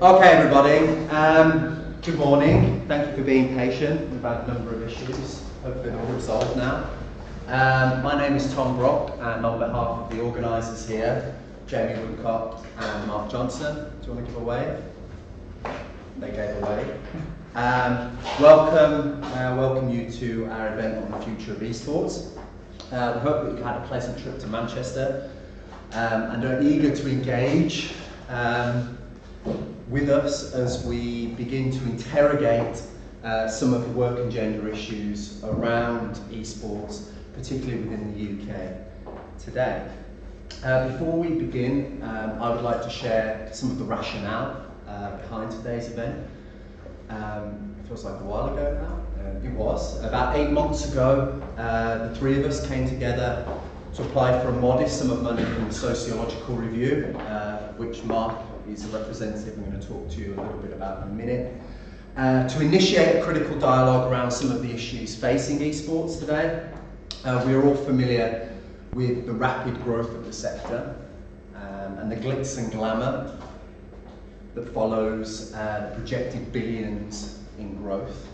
Okay, everybody. Good morning. Thank you for being patient. We've had a number of issues. Hopefully they're all resolved now. My name is Tom Brock, and on behalf of the organisers here, Jamie Woodcock and Mark Johnson, do you want to give a wave? They gave a wave. Welcome you to our event on the future of esports. We hope that you had a pleasant trip to Manchester and are eager to engage with us as we begin to interrogate some of the work and gender issues around esports, particularly within the UK today. Before we begin, I would like to share some of the rationale behind today's event. It feels like a while ago now. It was. About 8 months ago, the three of us came together to apply for a modest sum of money from the Sociological review, which Mark is a representative. I'm going to talk to you a little bit about in a minute, to initiate a critical dialogue around some of the issues facing esports today. We are all familiar with the rapid growth of the sector and the glitz and glamour that follows the projected billions in growth.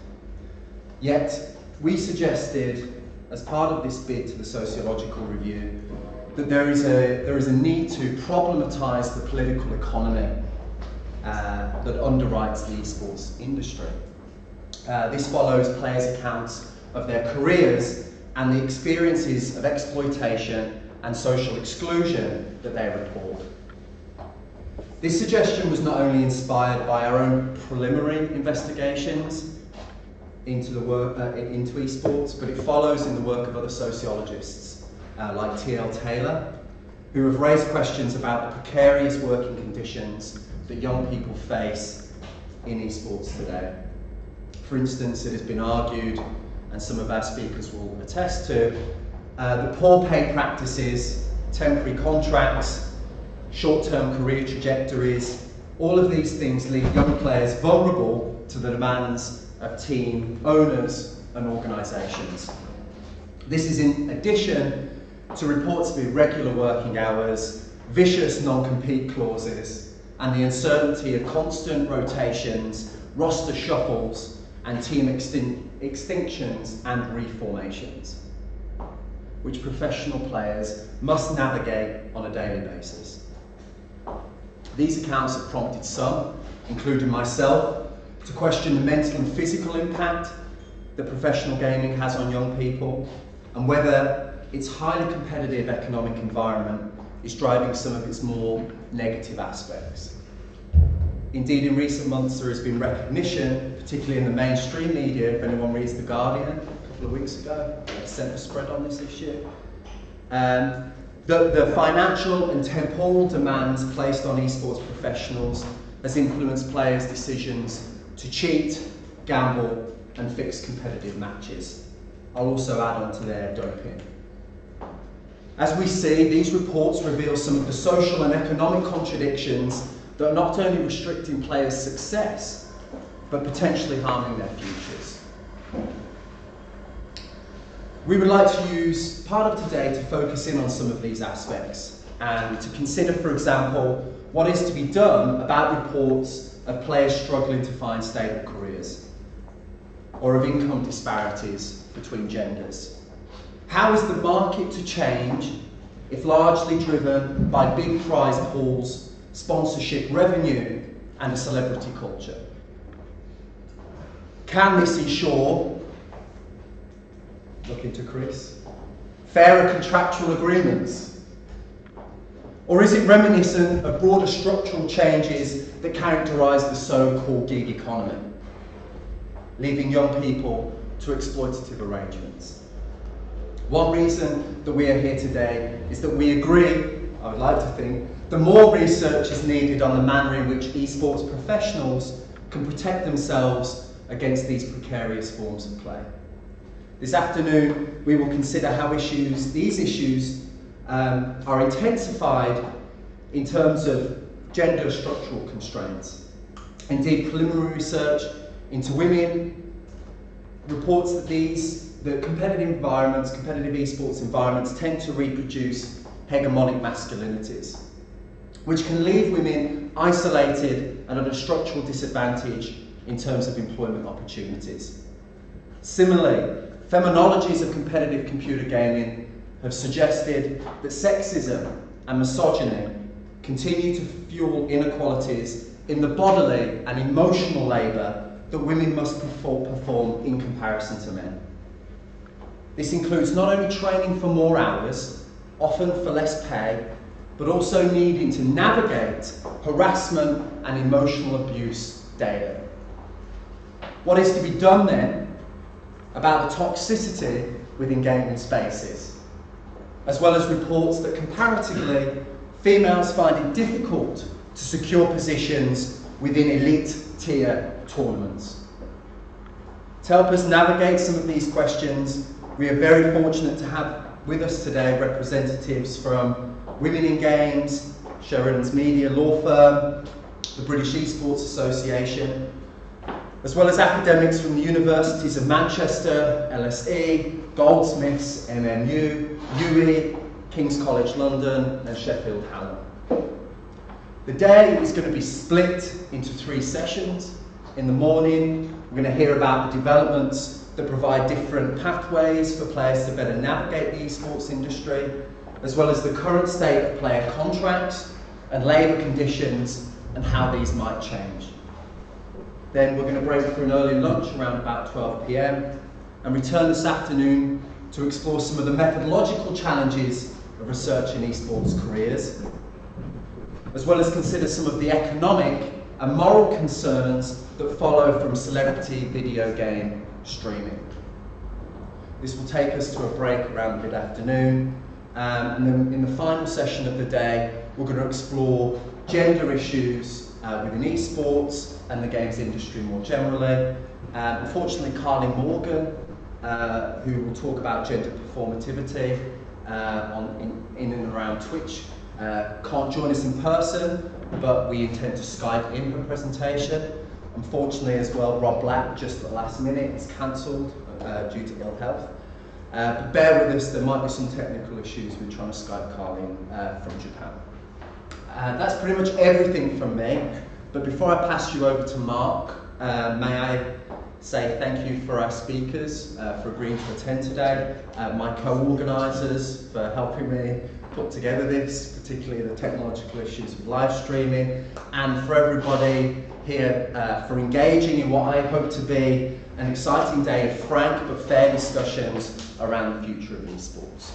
Yet, we suggested, as part of this bid to the Sociological review, that there is a need to problematise the political economy that underwrites the esports industry. This follows players' accounts of their careers and the experiences of exploitation and social exclusion that they report. This suggestion was not only inspired by our own preliminary investigations into the work into esports, but it follows in the work of other sociologists like T.L. Taylor, who have raised questions about the precarious working conditions that young people face in esports today. For instance, it has been argued, and some of our speakers will attest to, that poor pay practices, temporary contracts, short-term career trajectories, all of these things leave young players vulnerable to the demands of team owners and organisations. This is in addition to reports of irregular working hours, vicious non-compete clauses, and the uncertainty of constant rotations, roster shuffles, and team extinctions and reformations, which professional players must navigate on a daily basis. These accounts have prompted some, including myself, to question the mental and physical impact that professional gaming has on young people, and whether its highly competitive economic environment is driving some of its more negative aspects. Indeed, in recent months there has been recognition, particularly in the mainstream media, if anyone reads The Guardian a couple of weeks ago, they sent a spread on this issue, the financial and temporal demands placed on esports professionals has influenced players' decisions to cheat, gamble, and fix competitive matches. I'll also add on to their doping. As we see, these reports reveal some of the social and economic contradictions that are not only restricting players' success, but potentially harming their futures. We would like to use part of today to focus in on some of these aspects and to consider, for example, what is to be done about reports of players struggling to find stable careers, or of income disparities between genders. How is the market to change if largely driven by big prize pools, sponsorship revenue, and a celebrity culture? Can this ensure, looking to Chris, fairer contractual agreements? Or is it reminiscent of broader structural changes that characterise the so-called gig economy, leaving young people to exploitative arrangements? One reason that we are here today is that we agree, I would like to think, that more research is needed on the manner in which esports professionals can protect themselves against these precarious forms of play. This afternoon, we will consider how these issues are intensified in terms of gender structural constraints. Indeed, preliminary research into women reports that competitive esports environments tend to reproduce hegemonic masculinities, which can leave women often isolated and at a structural disadvantage in terms of employment opportunities. Similarly, feminologies of competitive computer gaming have suggested that sexism and misogyny continue to fuel inequalities in the bodily and emotional labour that women must perform in comparison to men. This includes not only training for more hours, often for less pay, but also needing to navigate harassment and emotional abuse daily. What is to be done then about the toxicity within gaming spaces, as well as reports that comparatively females find it difficult to secure positions within elite tier tournaments. To help us navigate some of these questions, we are very fortunate to have with us today representatives from Women in Games, Sheridan's Media Law Firm, the British Esports Association, as well as academics from the Universities of Manchester, LSE, Goldsmiths, MMU, UE, King's College London and Sheffield Hallam. The day is going to be split into 3 sessions. In the morning, we're going to hear about the developments that provide different pathways for players to better navigate the esports industry, as well as the current state of player contracts and labour conditions and how these might change. Then we're going to break for an early lunch around about 12 PM and return this afternoon to explore some of the methodological challenges of research in esports careers, as well as consider some of the economic and moral concerns that follow from celebrity video game streaming. This will take us to a break around mid-afternoon, and then in the final session of the day, we're going to explore gender issues within esports and the games industry more generally. Unfortunately, Carly Morgan, who will talk about gender performativity in and around Twitch, can't join us in person, but we intend to Skype in her presentation. Unfortunately as well, Rob Black, just at the last minute, is cancelled due to ill health. But bear with us, there might be some technical issues with trying to Skype Carly from Japan. That's pretty much everything from me, but before I pass you over to Mark, may I say thank you for our speakers for agreeing to attend today, my co-organisers for helping me put together this, particularly the technological issues of live streaming, and for everybody here for engaging in what I hope to be an exciting day of frank but fair discussions around the future of esports.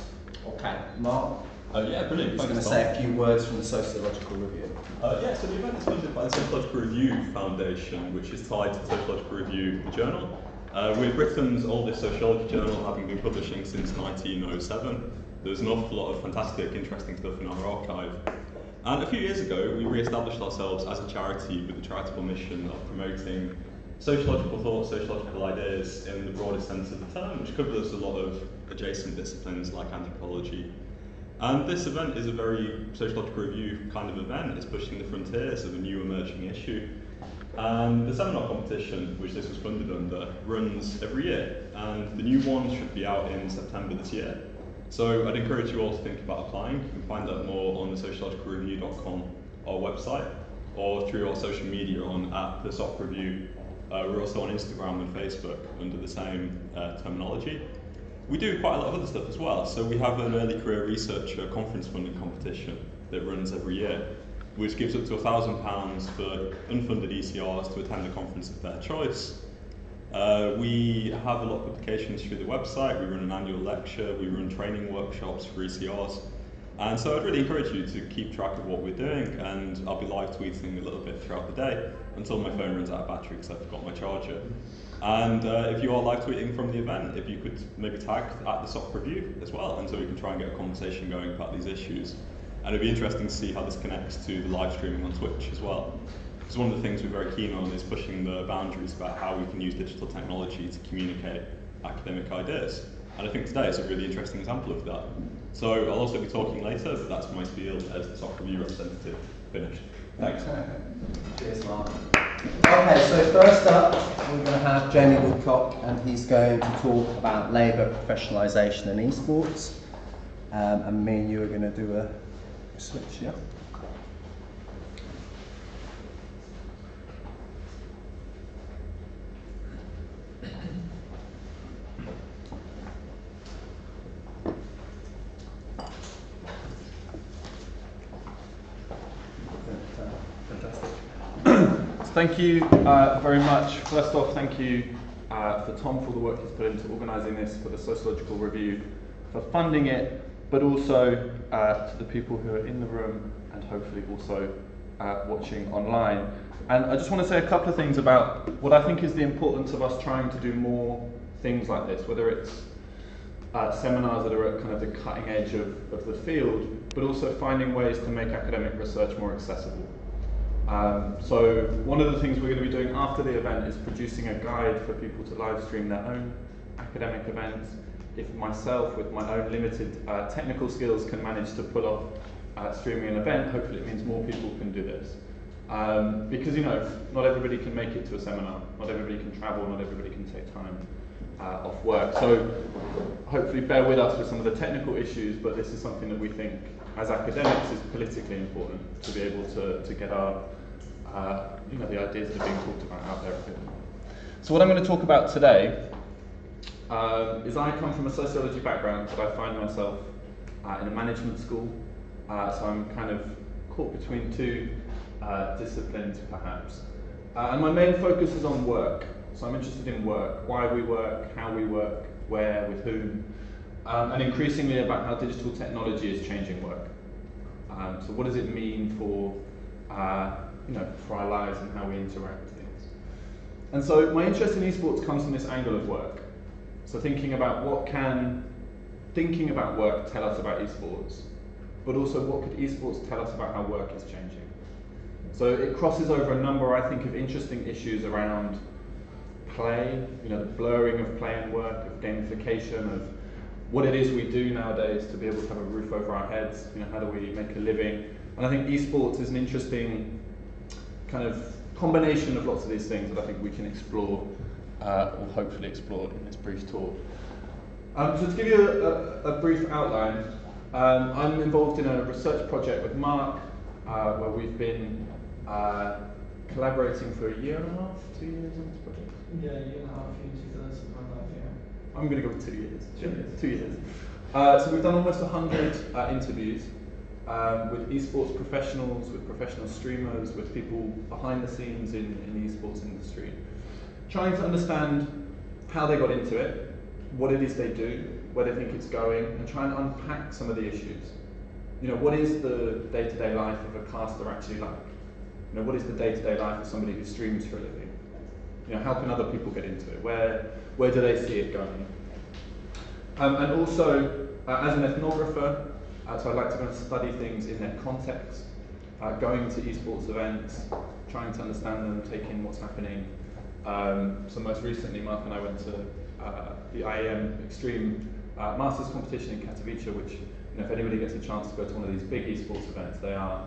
Okay, Mark? Yeah, brilliant. I'm just going to say a few words from the Sociological Review. Yeah, so the event is funded by the Sociological Review Foundation, which is tied to the Sociological Review, the journal. We're Britain's oldest sociology journal, having been publishing since 1907. There's an awful lot of fantastic, interesting stuff in our archive. And a few years ago, we re-established ourselves as a charity with the charitable mission of promoting sociological thought, sociological ideas in the broadest sense of the term, which covers a lot of adjacent disciplines like anthropology. And this event is a very Sociological Review kind of event. It's pushing the frontiers of a new emerging issue. And the seminar competition, which this was funded under, runs every year. And the new one should be out in September this year. So I'd encourage you all to think about applying. You can find out more on the sociologicalreview.com, our website, or through our social media on @theSocReview. We're also on Instagram and Facebook under the same terminology. We do quite a lot of other stuff as well. So we have an early career researcher conference funding competition that runs every year, which gives up to £1,000 for unfunded ECRs to attend a conference of their choice. We have a lot of publications through the website. We run an annual lecture, we run training workshops for ECRs. And so I'd really encourage you to keep track of what we're doing, and I'll be live tweeting a little bit throughout the day until my phone runs out of battery because I forgot my charger. And if you are live tweeting from the event, if you could maybe tag @theSocReview as well, and so we can try and get a conversation going about these issues. And it'd be interesting to see how this connects to the live streaming on Twitch as well. Because one of the things we're very keen on is pushing the boundaries about how we can use digital technology to communicate academic ideas. And I think today is a really interesting example of that. So I'll also be talking later, but that's my spiel as the SOC Review representative finished. Thanks. Cheers, Mark. Okay, so first up, we're going to have Jamie Woodcock, and he's going to talk about labour professionalisation and esports. And me and you are going to do a switch, yeah? Thank you very much. First off, thank you for Tom for the work he's put into organising this, for the Sociological Review, for funding it, but also to the people who are in the room and hopefully also watching online. And I just want to say a couple of things about what I think is the importance of us trying to do more things like this, whether it's seminars that are at kind of the cutting edge of the field, but also finding ways to make academic research more accessible. So one of the things we're going to be doing after the event is producing a guide for people to live stream their own academic events. If myself, with my own limited technical skills, can manage to pull off streaming an event, hopefully it means more people can do this. Because, you know, not everybody can make it to a seminar, not everybody can travel, not everybody can take time off work. So hopefully bear with us with some of the technical issues, but this is something that we think as academics is politically important to be able to get our, you know, the ideas that are being talked about out there. So what I'm going to talk about today is I come from a sociology background, but I find myself in a management school, so I'm kind of caught between two disciplines perhaps. And my main focus is on work. So I'm interested in work, why we work, how we work, where, with whom, and increasingly about how digital technology is changing work. So what does it mean for, you know, for our lives and how we interact with things. And so my interest in esports comes from this angle of work. So thinking about what can thinking about work tell us about esports, but also what could esports tell us about how work is changing. So it crosses over a number, I think, of interesting issues around play, you know, the blurring of play and work, of gamification, of what it is we do nowadays to be able to have a roof over our heads, you know, how do we make a living. And I think esports is an interesting kind of combination of lots of these things that I think we can explore, or hopefully explore in this brief talk. So to give you a brief outline, I'm involved in a research project with Mark, where we've been collaborating for a year and a half, 2 years on this project. Yeah, a year and a half, into 2005, yeah. I'm going to go with 2 years. 2 years. 2 years. So we've done almost 100 interviews with esports professionals, with professional streamers, with people behind the scenes in the esports industry, trying to understand how they got into it, what it is they do, where they think it's going, and try and unpack some of the issues. You know, what is the day-to-day life of a caster actually like? You know, what is the day-to-day life of somebody who streams for a living? You know, how can other people get into it? Where do they see it going? And also, as an ethnographer, so I like to go and study things in their context, going to esports events, trying to understand them, take in what's happening. So most recently, Mark and I went to the IEM Extreme Masters competition in Katowice, which, you know, if anybody gets a chance to go to one of these big esports events, they are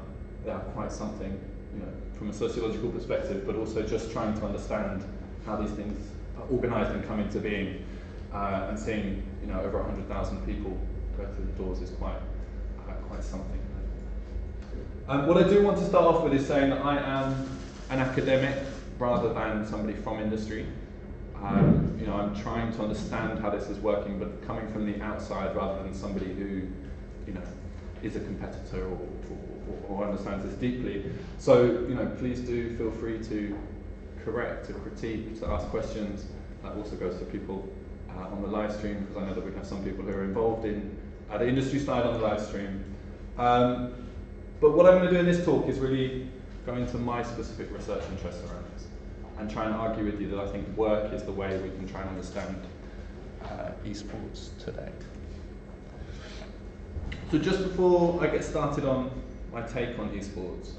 quite something, you know, from a sociological perspective, but also just trying to understand how these things are organised and come into being, and seeing, you know, over 100,000 people go through the doors is quite something. What I do want to start off with is saying that I am an academic rather than somebody from industry. You know, I'm trying to understand how this is working, but coming from the outside rather than somebody who, you know, is a competitor or understands this deeply. So, you know, please do feel free to correct, to critique, to ask questions. That also goes to people on the live stream, because I know that we have some people who are involved in the industry side on the live stream. But what I'm going to do in this talk is really go into my specific research interests around this and try and argue with you that I think work is the way we can try and understand esports today. So just before I get started on my take on esports,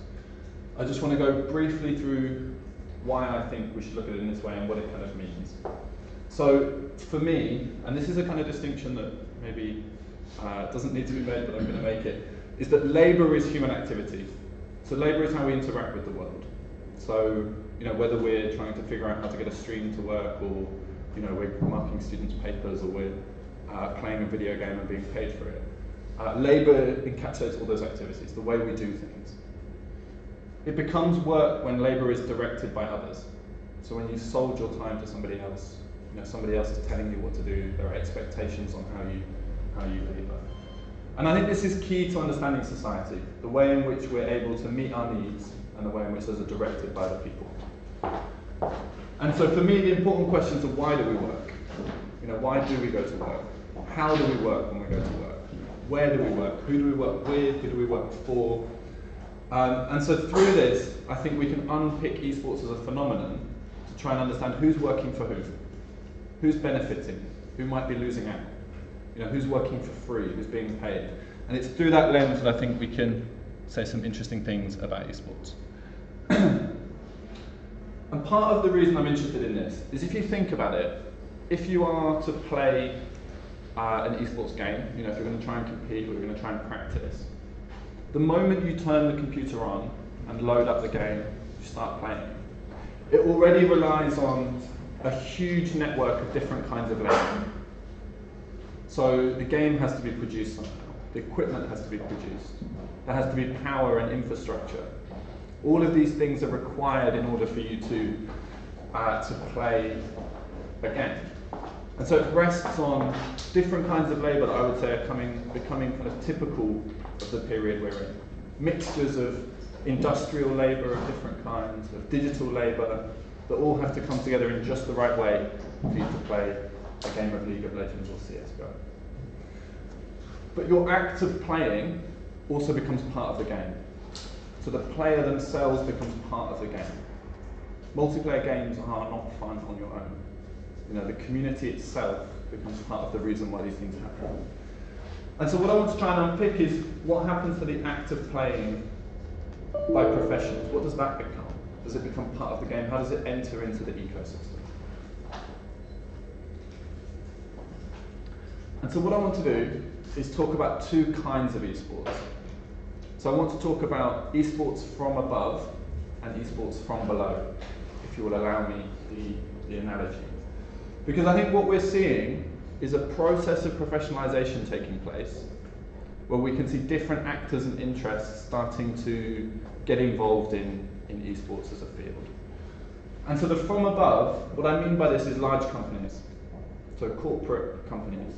I just want to go briefly through why I think we should look at it in this way and what it kind of means. So for me, and this is a kind of distinction that maybe doesn't need to be made, but I'm going to make it, is that labour is human activity. So labour is how we interact with the world. So, you know, whether we're trying to figure out how to get a stream to work, or, you know, we're marking students' papers, or we're playing a video game and being paid for it. Labour encapsulates all those activities, the way we do things. It becomes work when labour is directed by others. So when you sold your time to somebody else, you know, somebody else is telling you what to do, there are expectations on how you labour. And I think this is key to understanding society, the way in which we're able to meet our needs and the way in which those are directed by the people. And so for me, the important questions are, why do we work? Why do we go to work? How do we work when we go to work? Where do we work? Who do we work with? Who do we work for? And so through this, I think we can unpick esports as a phenomenon to try and understand who's working for who, who's benefiting, who might be losing out, who's working for free, who's being paid. And it's through that lens that I think we can say some interesting things about esports. And part of the reason I'm interested in this is, if you think about it, if you are to play an esports game, if you're going to try and compete or you're going to try and practice, the moment you turn the computer on and load up the game, you start playing, it already relies on a huge network of different kinds of labour. So the game has to be produced somehow, the equipment has to be produced, there has to be power and infrastructure. All of these things are required in order for you to play a game. And so it rests on different kinds of labour that I would say are becoming kind of typical of the period we're in. Mixtures of industrial labour of different kinds, of digital labour, that all have to come together in just the right way for you to play a game of League of Legends or CSGO. But your act of playing also becomes part of the game. So the player themselves becomes part of the game. Multiplayer games are not fun on your own. The community itself becomes part of the reason why these things happen. And so what I want to try and unpick is, what happens to the act of playing by professionals? What does that become? Does it become part of the game? How does it enter into the ecosystem? And so what I want to do is talk about two kinds of esports. So I want to talk about esports from above and esports from below, if you will allow me the analogy. Because I think what we're seeing is a process of professionalization taking place, where we can see different actors and interests starting to get involved in esports as a field. And so the from above, what I mean by this is large companies, so corporate companies,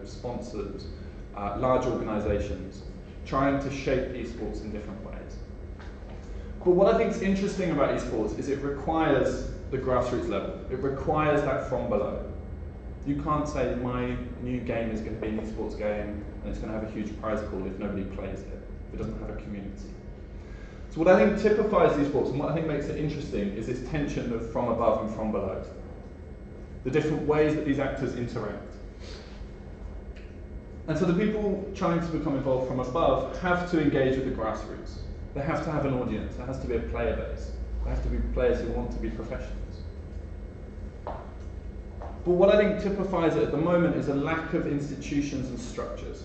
sponsors, large organizations, trying to shape esports in different ways. But what I think is interesting about esports is it requires the grassroots level. It requires that from below. You can't say my new game is going to be an esports game and it's going to have a huge prize pool if nobody plays it, if it doesn't have a community. So what I think typifies esports and what I think makes it interesting is this tension of from above and from below. The different ways that these actors interact. And so the people trying to become involved from above have to engage with the grassroots. They have to have an audience. There has to be a player base. There have to be players who want to be professionals. But what I think typifies it at the moment is a lack of institutions and structures.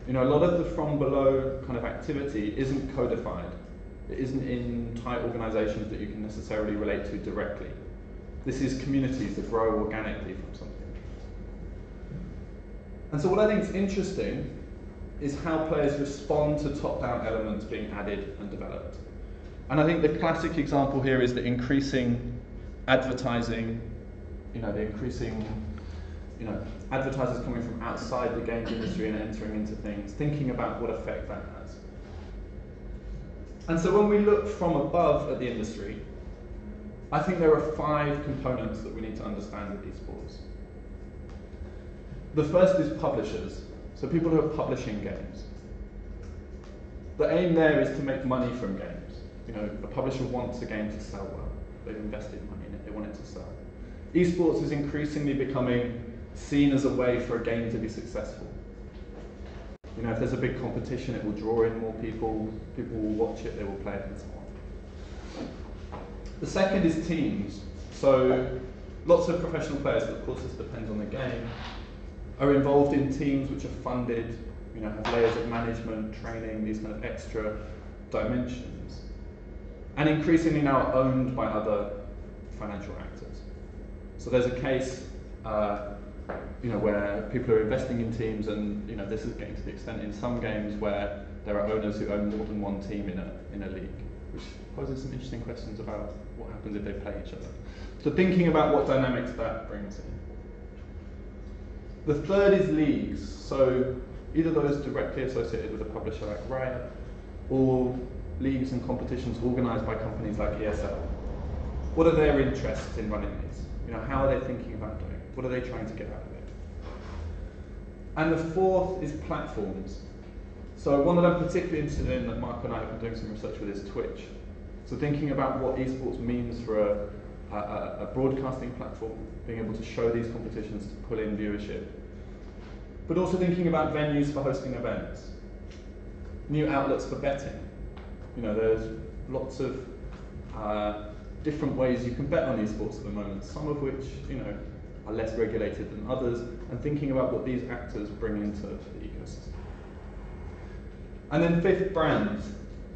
A lot of the from below kind of activity isn't codified. It isn't in tight organizations that you can necessarily relate to directly. This is communities that grow organically from something. And so what I think is interesting is how players respond to top-down elements being added and developed. And I think the classic example here is the increasing advertising, advertisers coming from outside the games industry and entering into things, thinking about what effect that has. And so when we look from above at the industry, I think there are 5 components that we need to understand with esports. The first is publishers, so people who are publishing games. The aim there is to make money from games. A publisher wants a game to sell well. They've invested money in it, they want it to sell. Esports is increasingly becoming seen as a way for a game to be successful. If there's a big competition, it will draw in more people, people will watch it, they will play it, and so on. The second is teams. So lots of professional players, but of course this depends on the game, are involved in teams which are funded, have layers of management, training, these kind of extra dimensions, and increasingly now are owned by other financial actors. So there's a case, where people are investing in teams, and this is getting to the extent in some games where there are owners who own more than one team in a league, which poses some interesting questions about what happens if they play each other. So thinking about what dynamics that brings in. The third is leagues, so either those directly associated with a publisher like Riot, or leagues and competitions organised by companies like ESL. What are their interests in running these? How are they thinking about doing it? What are they trying to get out of it? And the fourth is platforms. So one that I'm particularly interested in, that Mark and I have been doing some research with, is Twitch. So thinking about what esports means for a broadcasting platform, being able to show these competitions to pull in viewership. But also thinking about venues for hosting events, new outlets for betting. There's lots of different ways you can bet on esports at the moment, some of which are less regulated than others, and thinking about what these actors bring into the ecosystem. And then fifth, brands.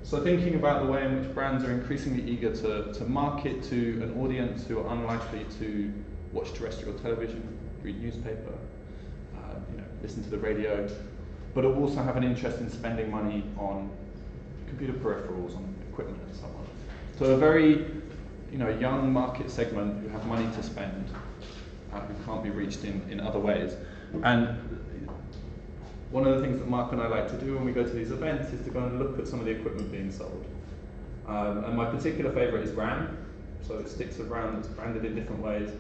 So thinking about the way in which brands are increasingly eager to market to an audience who are unlikely to watch terrestrial television, read newspaper, listen to the radio, but also have an interest in spending money on computer peripherals, on equipment and so on. So a very young market segment who have money to spend, who can't be reached in other ways. And one of the things that Mark and I like to do when we go to these events is to go and look at some of the equipment being sold. And my particular favourite is RAM. So it's sticks of RAM that's branded in different ways,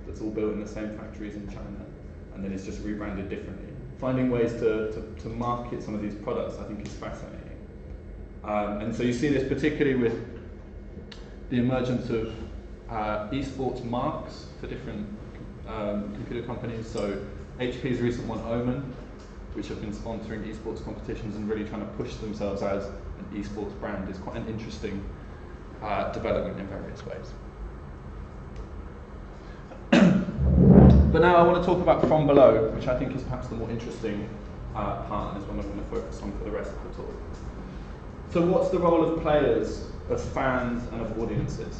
that's all built in the same factories in China, and then it's just rebranded differently. Finding ways to market some of these products, I think, is fascinating. And so you see this particularly with the emergence of esports marks for different computer companies. So HP's recent one, Omen, which have been sponsoring esports competitions and really trying to push themselves as an esports brand, is quite an interesting development in various ways. But now I want to talk about from below, which I think is perhaps the more interesting part, and is one I'm going to focus on for the rest of the talk. So what's the role of players, of fans, and of audiences?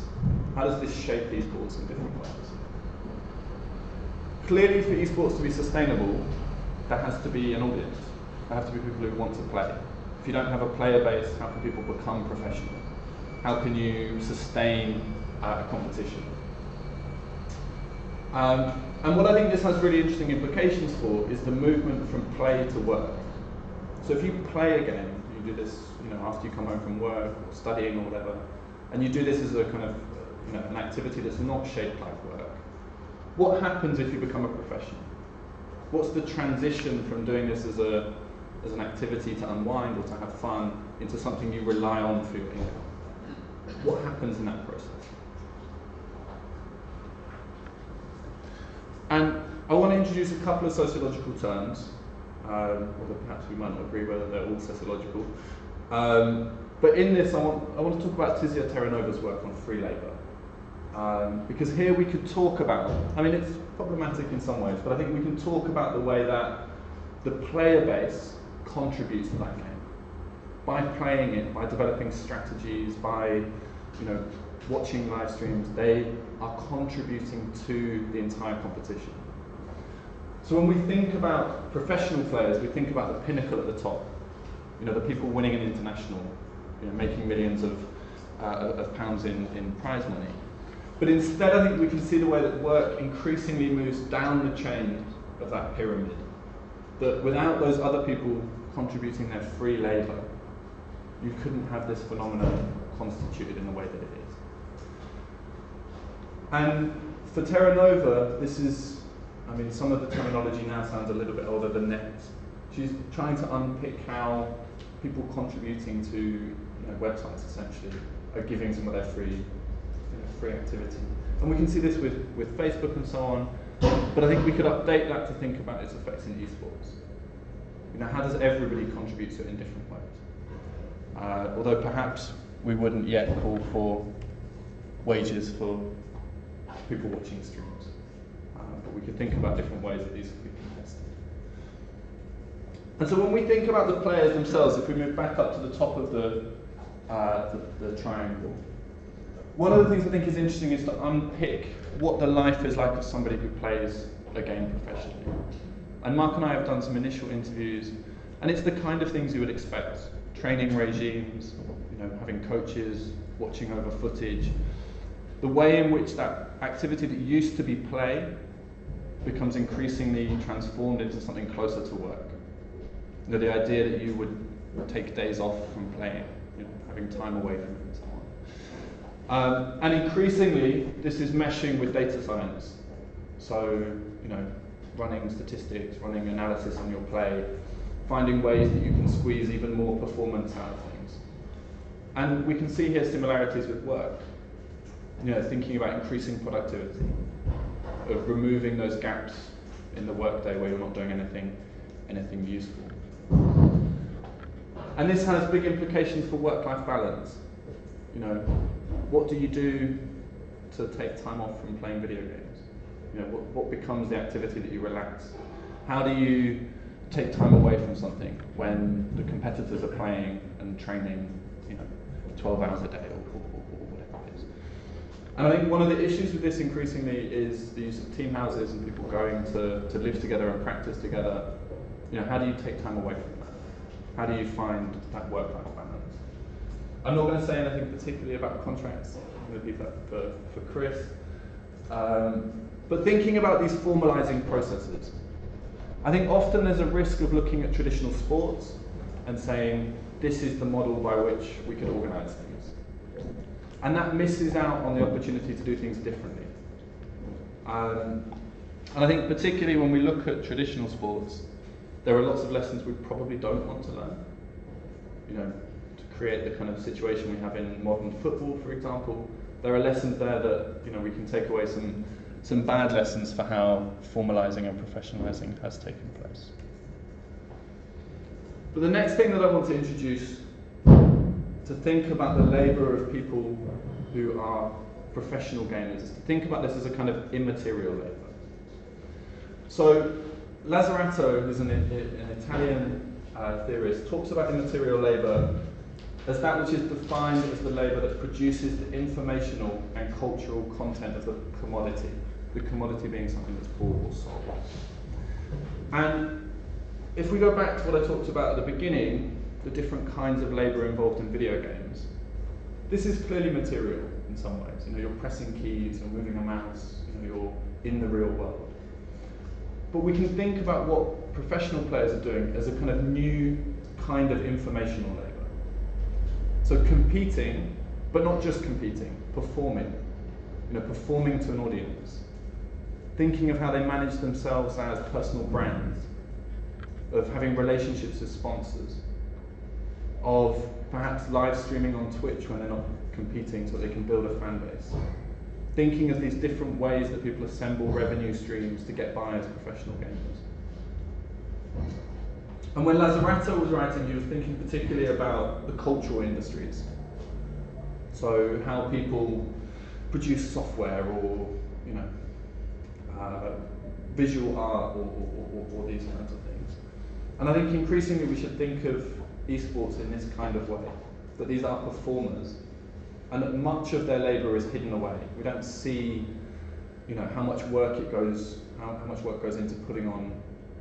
How does this shape esports in different ways? Clearly, for esports to be sustainable, there has to be an audience. There have to be people who want to play. If you don't have a player base, how can people become professional? How can you sustain a competition? And what I think this has really interesting implications for is the movement from play to work. So if you play a game, you do this after you come home from work or studying or whatever, and you do this as a kind of an activity that's not shaped like work, what happens if you become a professional? What's the transition from doing this as an activity to unwind or to have fun into something you rely on for your income? What happens in that process? And I want to introduce a couple of sociological terms, although perhaps we might not agree whether they're all sociological. But in this, I want to talk about Tizia Terranova's work on free labour. Because here we could talk about, it's problematic in some ways, but I think we can talk about the way that the player base contributes to that game. By playing it, by developing strategies, by watching live streams, they are contributing to the entire competition. So when we think about professional players, we think about the pinnacle at the top. The people winning an international, making millions of pounds in prize money. But instead, I think we can see the way that work increasingly moves down the chain of that pyramid. That without those other people contributing their free labour, you couldn't have this phenomenon constituted in the way that it is. And for Terranova, this is, some of the terminology now sounds a little bit older than next. She's trying to unpick how people contributing to websites, essentially, are giving some of their free activity. And we can see this with Facebook and so on, but I think we could update that to think about its effects in esports. How does everybody contribute to it in different ways? Although perhaps we wouldn't yet call for wages for people watching streams. But we could think about different ways that these could be contested. And so when we think about the players themselves, if we move back up to the top of the triangle, one of the things I think is interesting is to unpick what the life is like of somebody who plays a game professionally. And Mark and I have done some initial interviews, and it's the kind of things you would expect. Training regimes, having coaches, watching over footage. The way in which that activity that used to be play becomes increasingly transformed into something closer to work. The idea that you would take days off from playing, having time away from it and so And increasingly, this is meshing with data science. So, running statistics, running analysis on your play, finding ways that you can squeeze even more performance out of things. And we can see here similarities with work. Thinking about increasing productivity, of removing those gaps in the workday where you're not doing anything useful. And this has big implications for work-life balance. What do you do to take time off from playing video games? What becomes the activity that you relax? How do you take time away from something when the competitors are playing and training, 12 hours a day or whatever it is? And I think one of the issues with this increasingly is the use of team houses and people going to live together and practice together. How do you take time away from that? How do you find that work-life balance? I'm not going to say anything particularly about contracts. I'm going to leave that for Chris. But thinking about these formalising processes, I think often there's a risk of looking at traditional sports and saying, this is the model by which we could organise things. And that misses out on the opportunity to do things differently. And I think particularly when we look at traditional sports, there are lots of lessons we probably don't want to learn. To create the kind of situation we have in modern football, for example, there are lessons there that we can take away some bad lessons for how formalising and professionalising has taken place. But the next thing that I want to introduce, to think about the labour of people who are professional gamers, is to think about this as a kind of immaterial labour. So Lazzarato, who's an Italian theorist, talks about immaterial labour as that which is defined as the labour that produces the informational and cultural content of the commodity being something that's bought or sold. And if we go back to what I talked about at the beginning, the different kinds of labour involved in video games, this is clearly material in some ways. You're pressing keys, you're moving a mouse, you're in the real world. But we can think about what professional players are doing as a kind of new kind of informational labour. So competing, but not just competing, performing. Performing to an audience. Thinking of how they manage themselves as personal brands. Of having relationships with sponsors. Of perhaps live streaming on Twitch when they're not competing so they can build a fan base. Thinking of these different ways that people assemble revenue streams to get by as professional gamers. And when Lazzarato was writing, he was thinking particularly about the cultural industries. So how people produce software or, visual art or these kinds of things. And I think increasingly we should think of esports in this kind of way, that these are performers and that much of their labour is hidden away. We don't see, how much work goes into putting on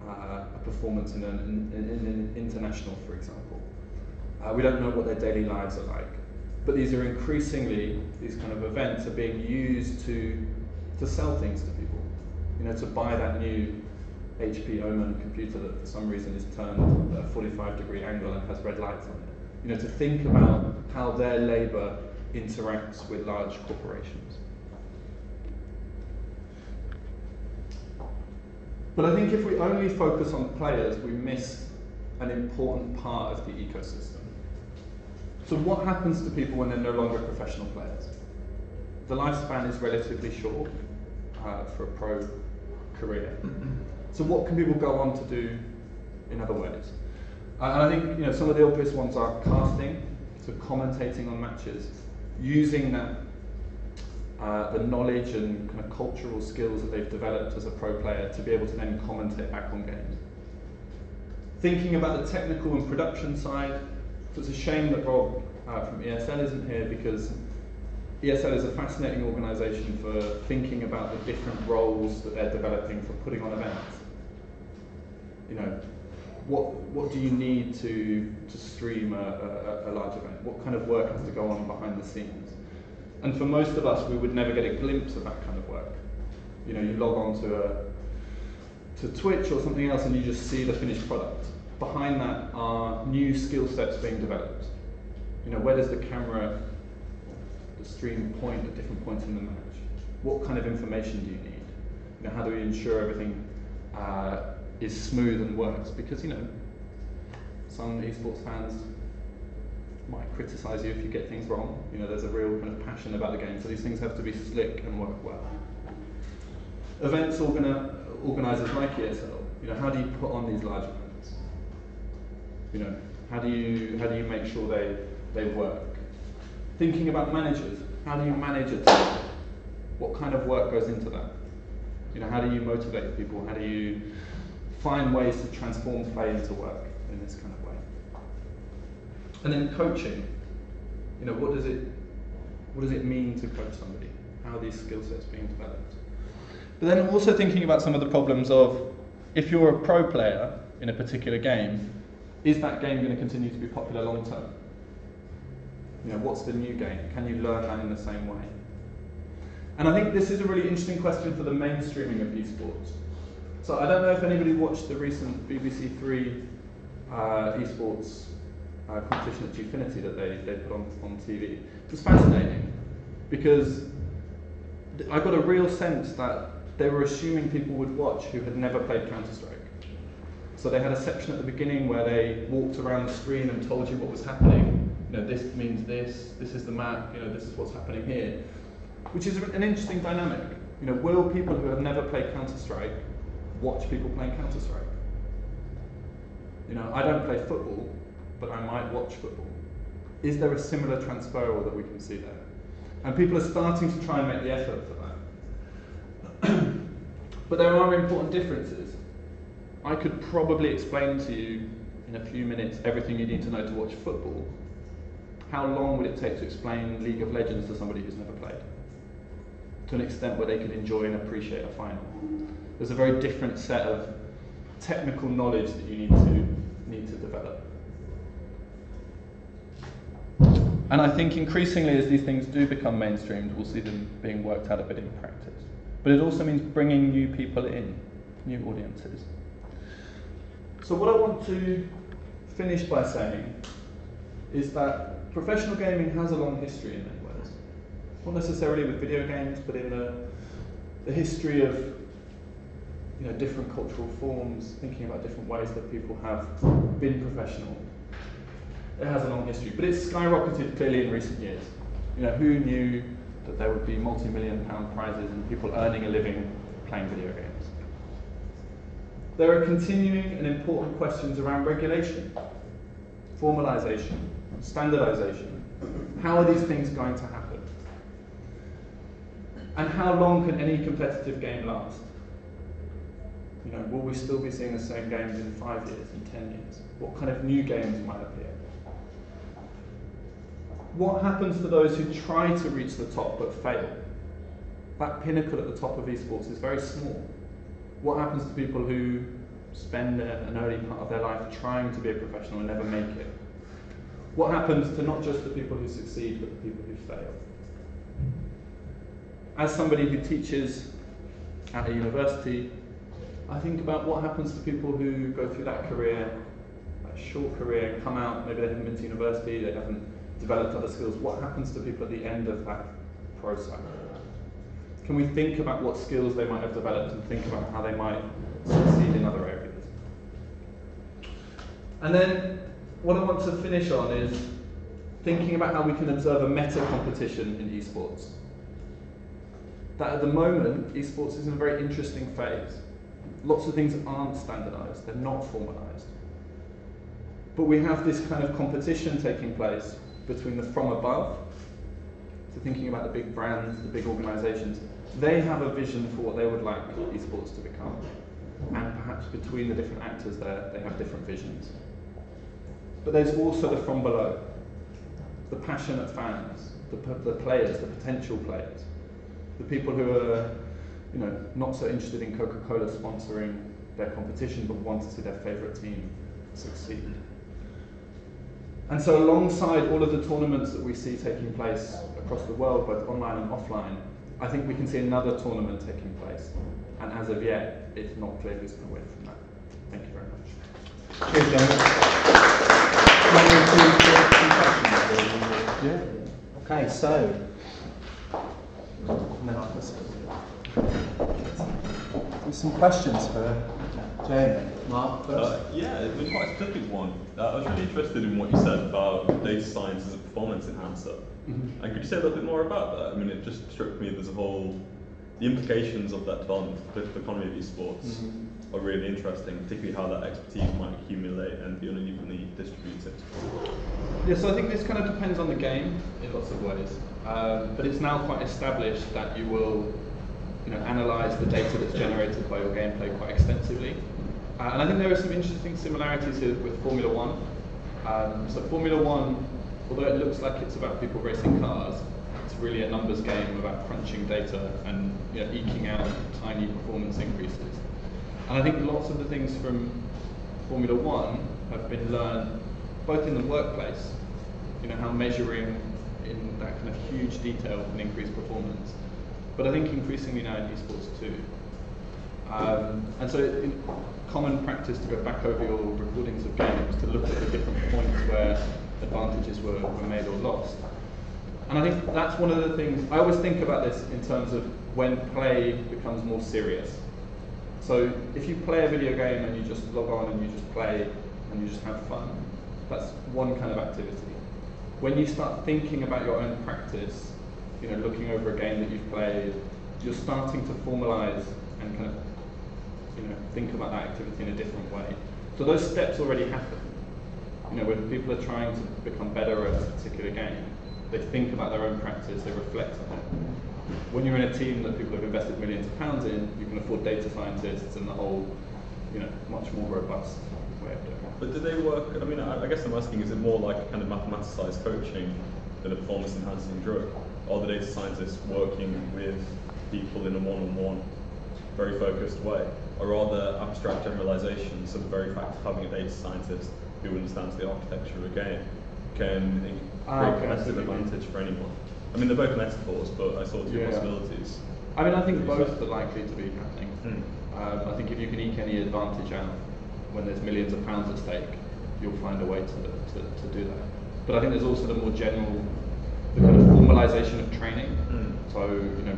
a performance in an international, for example. We don't know what their daily lives are like. But these are increasingly, these kind of events are being used to sell things to people. To buy that new HP Omen computer that for some reason is turned at a 45-degree angle and has red lights on it. To think about how their labour interacts with large corporations. But I think if we only focus on players, we miss an important part of the ecosystem. So what happens to people when they're no longer professional players? The lifespan is relatively short for a pro career. So what can people go on to do in other ways? And I think some of the obvious ones are casting, so commentating on matches, using that the knowledge and kind of cultural skills that they've developed as a pro player to be able to then commentate back on games. Thinking about the technical and production side, so it's a shame that Rob from ESL isn't here, because ESL is a fascinating organisation for thinking about the different roles that they're developing for putting on events. What do you need to stream a large event? What kind of work has to go on behind the scenes? And for most of us, we would never get a glimpse of that kind of work. You log on to Twitch or something else and you just see the finished product. Behind that are new skill sets being developed. Where does the camera, stream point at different points in the match? What kind of information do you need? You know, how do we ensure everything is smooth and works? Because, you know, some esports fans might criticise you if you get things wrong. You know, there's a real kind of passion about the game, so these things have to be slick and work well. Events organisers like ESL, you know, how do you put on these large events? You know, how do you make sure they work? Thinking about managers, how do you manage a team? What kind of work goes into that? You know, how do you motivate people? How do you find ways to transform play into work in this kind of way? And then coaching. You know, what does it mean to coach somebody? How are these skill sets being developed? But then also thinking about some of the problems of, if you're a pro player in a particular game, is that game going to continue to be popular long term? You know, what's the new game? Can you learn that in the same way? And I think this is a really interesting question for the mainstreaming of esports. So I don't know if anybody watched the recent BBC Three esports competition at Gfinity that they put on TV. It was fascinating because I got a real sense that they were assuming people would watch who had never played Counter-Strike. So they had a section at the beginning where they walked around the screen and told you what was happening. You know, this means this is the map, you know, this is what's happening here. Which is an interesting dynamic. You know, will people who have never played Counter-Strike watch people playing Counter-Strike? You know, I don't play football, but I might watch football. Is there a similar transferal that we can see there? And people are starting to try and make the effort for that. But there are important differences. I could probably explain to you in a few minutes everything you need to know to watch football. How long would it take to explain League of Legends to somebody who's never played? To an extent where they could enjoy and appreciate a final. There's a very different set of technical knowledge that you need to develop. And I think increasingly as these things do become mainstreamed, we'll see them being worked out a bit in practice. But it also means bringing new people in, new audiences. So what I want to finish by saying is that professional gaming has a long history in many ways. Not necessarily with video games, but in the history of, you know, different cultural forms, thinking about different ways that people have been professional. It has a long history, but it's skyrocketed clearly in recent years. You know, who knew that there would be multi-million-pound prizes and people earning a living playing video games? There are continuing and important questions around regulation, formalisation, standardisation. How are these things going to happen? And how long can any competitive game last? You know, will we still be seeing the same games in 5 years, in 10 years? What kind of new games might appear? What happens to those who try to reach the top but fail? That pinnacle at the top of esports is very small. What happens to people who spend an early part of their life trying to be a professional and never make it? What happens to not just the people who succeed, but the people who fail? As somebody who teaches at a university, I think about what happens to people who go through that career, that short career, and come out, maybe they haven't been to university, they haven't developed other skills. What happens to people at the end of that process? Can we think about what skills they might have developed and think about how they might succeed in other areas? And then what I want to finish on is thinking about how we can observe a meta competition in esports. That at the moment, esports is in a very interesting phase. Lots of things aren't standardised, they're not formalised. But we have this kind of competition taking place between the from above, so thinking about the big brands, the big organisations. They have a vision for what they would like esports to become. And perhaps between the different actors there, they have different visions. But there's also the from below, the passionate fans, the players, the potential players, the people who are, you know, not so interested in Coca-Cola sponsoring their competition, but want to see their favourite team succeed. And so alongside all of the tournaments that we see taking place across the world, both online and offline, I think we can see another tournament taking place. And as of yet, it's not clear who's going to win from that. Thank you very much. Cheers, David. Yeah. Okay, so some questions for Jamie. Mark, first. Yeah, it's been quite a specific one. I was really interested in what you said about data science as a performance enhancer. And could you say a little bit more about that? I mean, it just struck me there's a whole, the implications of that development for the economy of esports are really interesting, particularly how that expertise might accumulate and be unevenly distributed. Yeah, so I think this kind of depends on the game in lots of ways, but it's now quite established that you will, analyse the data that's generated by your gameplay quite extensively, and I think there are some interesting similarities here with Formula One. So Formula One, although it looks like it's about people racing cars, it's really a numbers game about crunching data and eking out tiny performance increases. And I think lots of the things from Formula One have been learned both in the workplace, how measuring in that kind of huge detail can increase performance, but I think increasingly now in esports too. And so in common practice to go back over your recordings of games to look at the different points where advantages were made or lost. And I think that's one of the things, I always think about this in terms of when play becomes more serious. So if you play a video game and you just log on and you just play and you just have fun, that's one kind of activity. When you start thinking about your own practice, looking over a game that you've played, you're starting to formalise and kind of, think about that activity in a different way. So those steps already happen. When people are trying to become better at a particular game, they think about their own practice, they reflect on it. When you're in a team that people have invested millions of pounds in, you can afford data scientists and the whole, much more robust way of doing it. But do they work, I guess I'm asking, is it more like a kind of mathematicized coaching than a performance enhancing drug? Are the data scientists working with people in a one-on-one, very focused way? Or are there abstract generalizations of the very fact of having a data scientist who understands the architecture of a game can create competitive advantage for anyone? They're both metaphors, but I saw two possibilities. I think both are likely to be happening. I think if you can eke any advantage out when there's millions of pounds at stake, you'll find a way to do that. But I think there's also the more general, the kind of formalisation of training. So,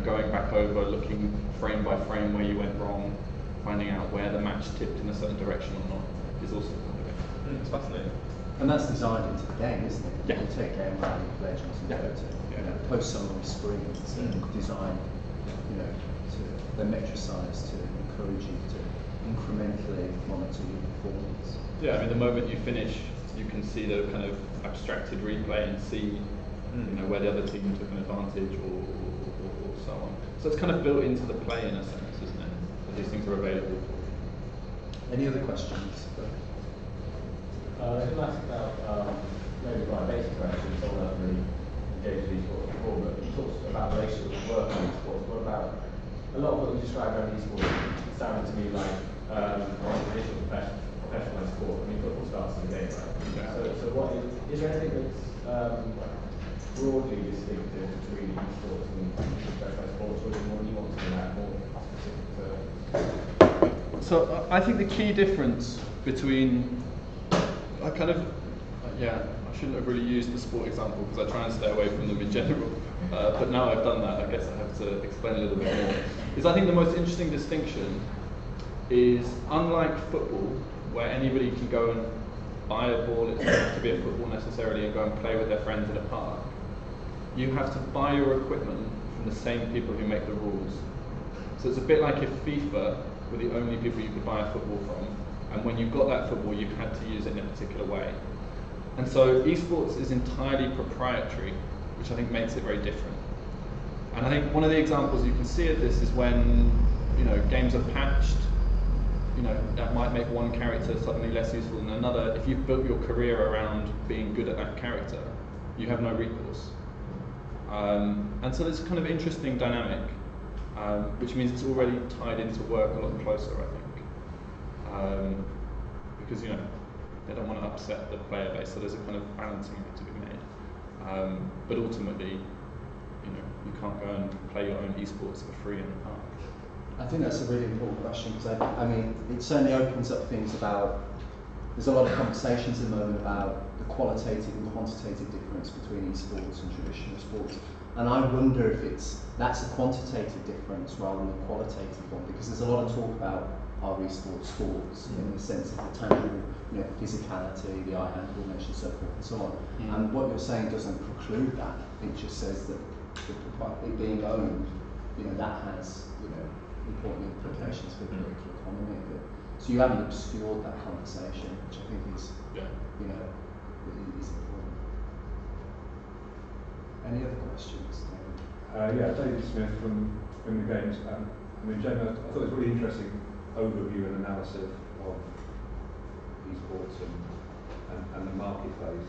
going back over, looking frame by frame where you went wrong, finding out where the match tipped in a certain direction or not, is also part of it. It's fascinating. And that's designed into the game, isn't it? Yeah. You take game like League of Legends and go to post some on screens and design, they're metricized to encourage you to incrementally monitor your performance. Yeah, the moment you finish, you can see the kind of abstracted replay and see, where the other team took an advantage or so on. So it's kind of built into the play in a sense, isn't it? That these things are available. Any other questions? I didn't ask about, maybe quite a basic question, someone hasn't really engaged with esports before, but you talked about the relationship with work and esports. What about, a lot of what you described around esports, it sounded to me like traditional professionalised sport. Football starts in the game, right? Yeah. So what is there anything that's broadly distinctive between esports and professional sports, or do you want to be that more specific to? So I think the key difference between, I shouldn't have really used the sport example because I try and stay away from them in general, but now I've done that, I guess I have to explain a little bit more. I think the most interesting distinction is, unlike football, where anybody can go and buy a ball, it doesn't have to be a football necessarily, and go and play with their friends in a park, you have to buy your equipment from the same people who make the rules. So it's a bit like if FIFA were the only people you could buy a football from, and when you got that football you had to use it in a particular way. And so esports is entirely proprietary, which I think makes it very different. And I think one of the examples you can see of this is when games are patched, that might make one character suddenly less useful than another. If you've built your career around being good at that character, you have no recourse. And so there's a kind of interesting dynamic, which means it's already tied into work a lot closer, I think. Because they don't want to upset the player base, so there's a kind of balancing act to be made. But ultimately, you can't go and play your own esports for free in the park. I think that's a really important question because it certainly opens up things about, there's a lot of conversations at the moment about the qualitative and quantitative difference between esports and traditional sports. And I wonder if that's a quantitative difference rather than a qualitative one, because there's a lot of talk about our esports sports in the sense of the tangible, physicality, the eye-hand coordination, so forth and so on. And what you're saying doesn't preclude that. It just says that it being owned, that has, important implications for the local economy. So you haven't obscured that conversation, which I think is, is important. Any other questions? David Smith from the Games. Jen, I thought it was really interesting overview and analysis of esports and the marketplace.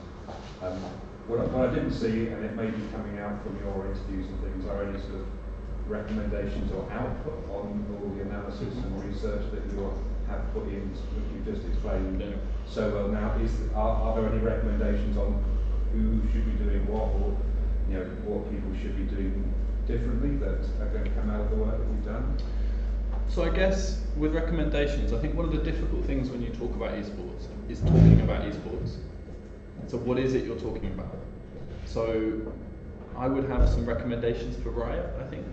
What I didn't see, and it may be coming out from your interviews and things, are any sort of recommendations or output on all the analysis and research that you have put in, which you just explained so well now. Are there any recommendations on who should be doing what, or what people should be doing differently that are going to come out of the work that you've done? So I guess with recommendations, I think one of the difficult things when you talk about esports is talking about esports. So what is it you're talking about? So I would have some recommendations for Riot, I think,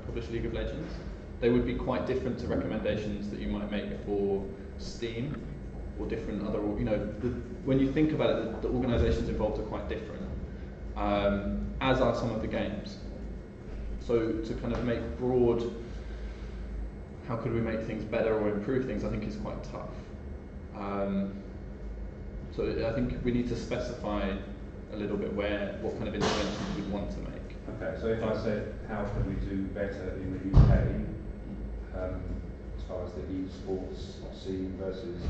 publish League of Legends. They would be quite different to recommendations that you might make for Steam or different other, when you think about it, the organisations involved are quite different, as are some of the games. So to kind of make broad, how could we make things better or improve things, I think is quite tough. So I think we need to specify a little bit what kind of interventions we'd want to make. Okay, so if I said, how can we do better in the UK, as far as the esports scene versus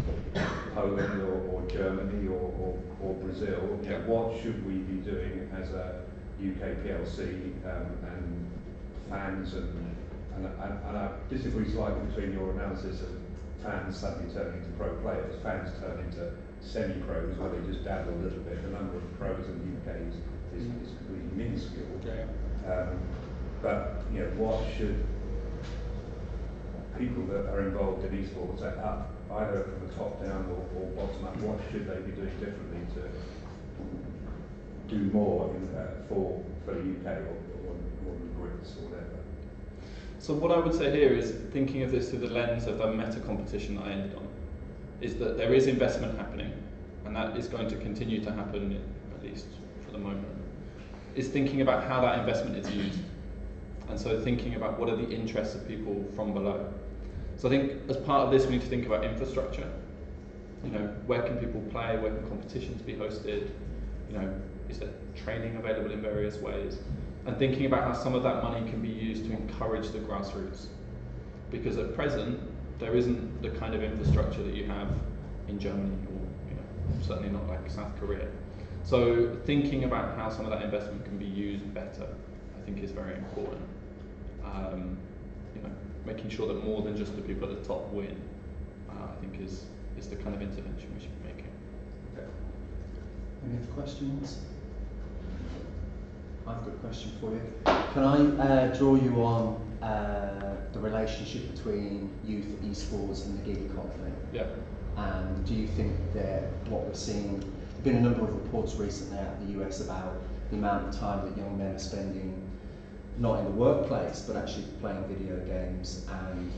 Poland or Germany or Brazil, what should we be doing as a UK PLC and fans and I disagree slightly between your analysis of fans suddenly turning into pro players. Fans turn into semi-pros where they just dabble a little bit. The number of pros in the UK is completely minuscule. But what should people that are involved in esports either from the top down or bottom up, what should they be doing differently to do more for the UK or the Brits or whatever? So what I would say here is, thinking of this through the lens of the meta competition that I ended on, is that there is investment happening, and that is going to continue to happen, at least for the moment, is thinking about how that investment is used. And so thinking about what are the interests of people from below. So I think as part of this we need to think about infrastructure. Where can people play, where can competitions be hosted, is there training available in various ways? And thinking about how some of that money can be used to encourage the grassroots. Because at present, there isn't the kind of infrastructure that you have in Germany or certainly not like South Korea. So thinking about how some of that investment can be used better, I think is very important. Making sure that more than just the people at the top win, I think is the kind of intervention we should be making. Okay. Any other questions? I've got a question for you. Can I draw you on the relationship between youth esports and the gig economy? Yeah. And do you think that what we're seeing, there have been a number of reports recently out of the US about the amount of time that young men are spending not in the workplace but actually playing video games, and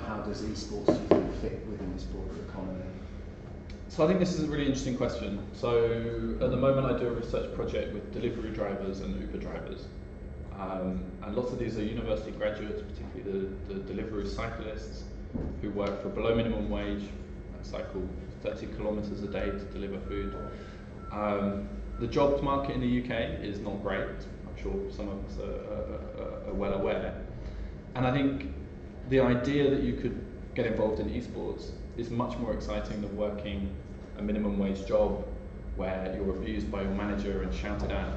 how does esports, do you think, fit within this broader economy? So I think this is a really interesting question. So at the moment I do a research project with delivery drivers and Uber drivers. And lots of these are university graduates, particularly the delivery cyclists who work for below minimum wage, cycle 30 kilometres a day to deliver food. The jobs market in the UK is not great. I'm sure some of us are well aware. And I think the idea that you could get involved in esports is much more exciting than working a minimum wage job where you're abused by your manager and shouted at,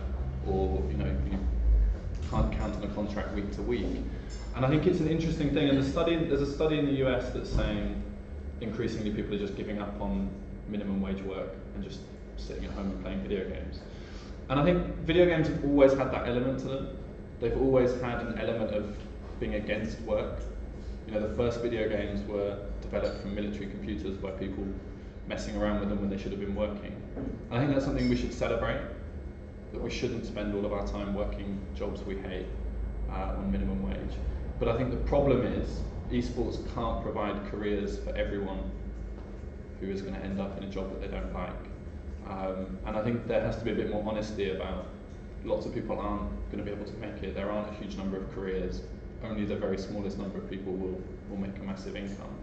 or you can't count on a contract week to week. And I think it's an interesting thing. And there's a study in the US that's saying increasingly people are just giving up on minimum wage work and just sitting at home and playing video games. And I think video games have always had that element to them. They've always had an element of being against work. The first video games were developed from military computers by people messing around with them when they should have been working. And I think that's something we should celebrate. that we shouldn't spend all of our time working jobs we hate on minimum wage. But I think the problem is esports can't provide careers for everyone who is going to end up in a job that they don't like. And I think there has to be a bit more honesty about lots of people aren't going to be able to make it. There aren't a huge number of careers. Only the very smallest number of people will make a massive income.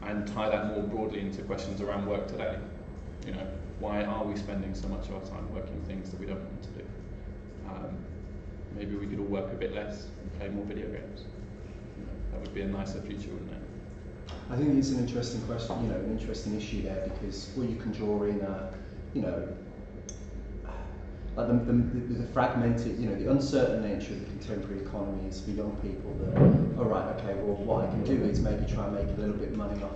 And tie that more broadly into questions around work today. You know, why are we spending so much of our time working things that we don't want to do? Maybe we could all work a bit less and play more video games. You know, that would be a nicer future, wouldn't it? I think it's an interesting question, you know, an interesting issue there, because well, you can draw in, you know, like the fragmented, you know, the uncertain nature of the contemporary economy is for young people that, oh right, okay, well what I can do is maybe try and make a little bit of money off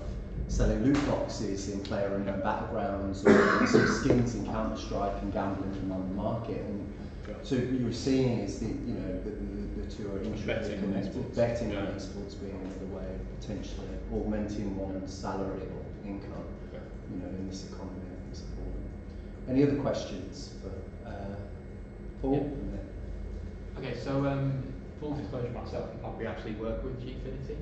selling loot boxes in player-unknown battlegrounds, or some skins in Counter-Strike and gambling them on the market. And so what you're seeing is the two are intricately connected. Betting on esports being another way of potentially augmenting one's salary or income, you know, in this economy. I think it's important. Any other questions for Paul? Yeah. Okay, so full disclosure myself, we actually work with Gfinity,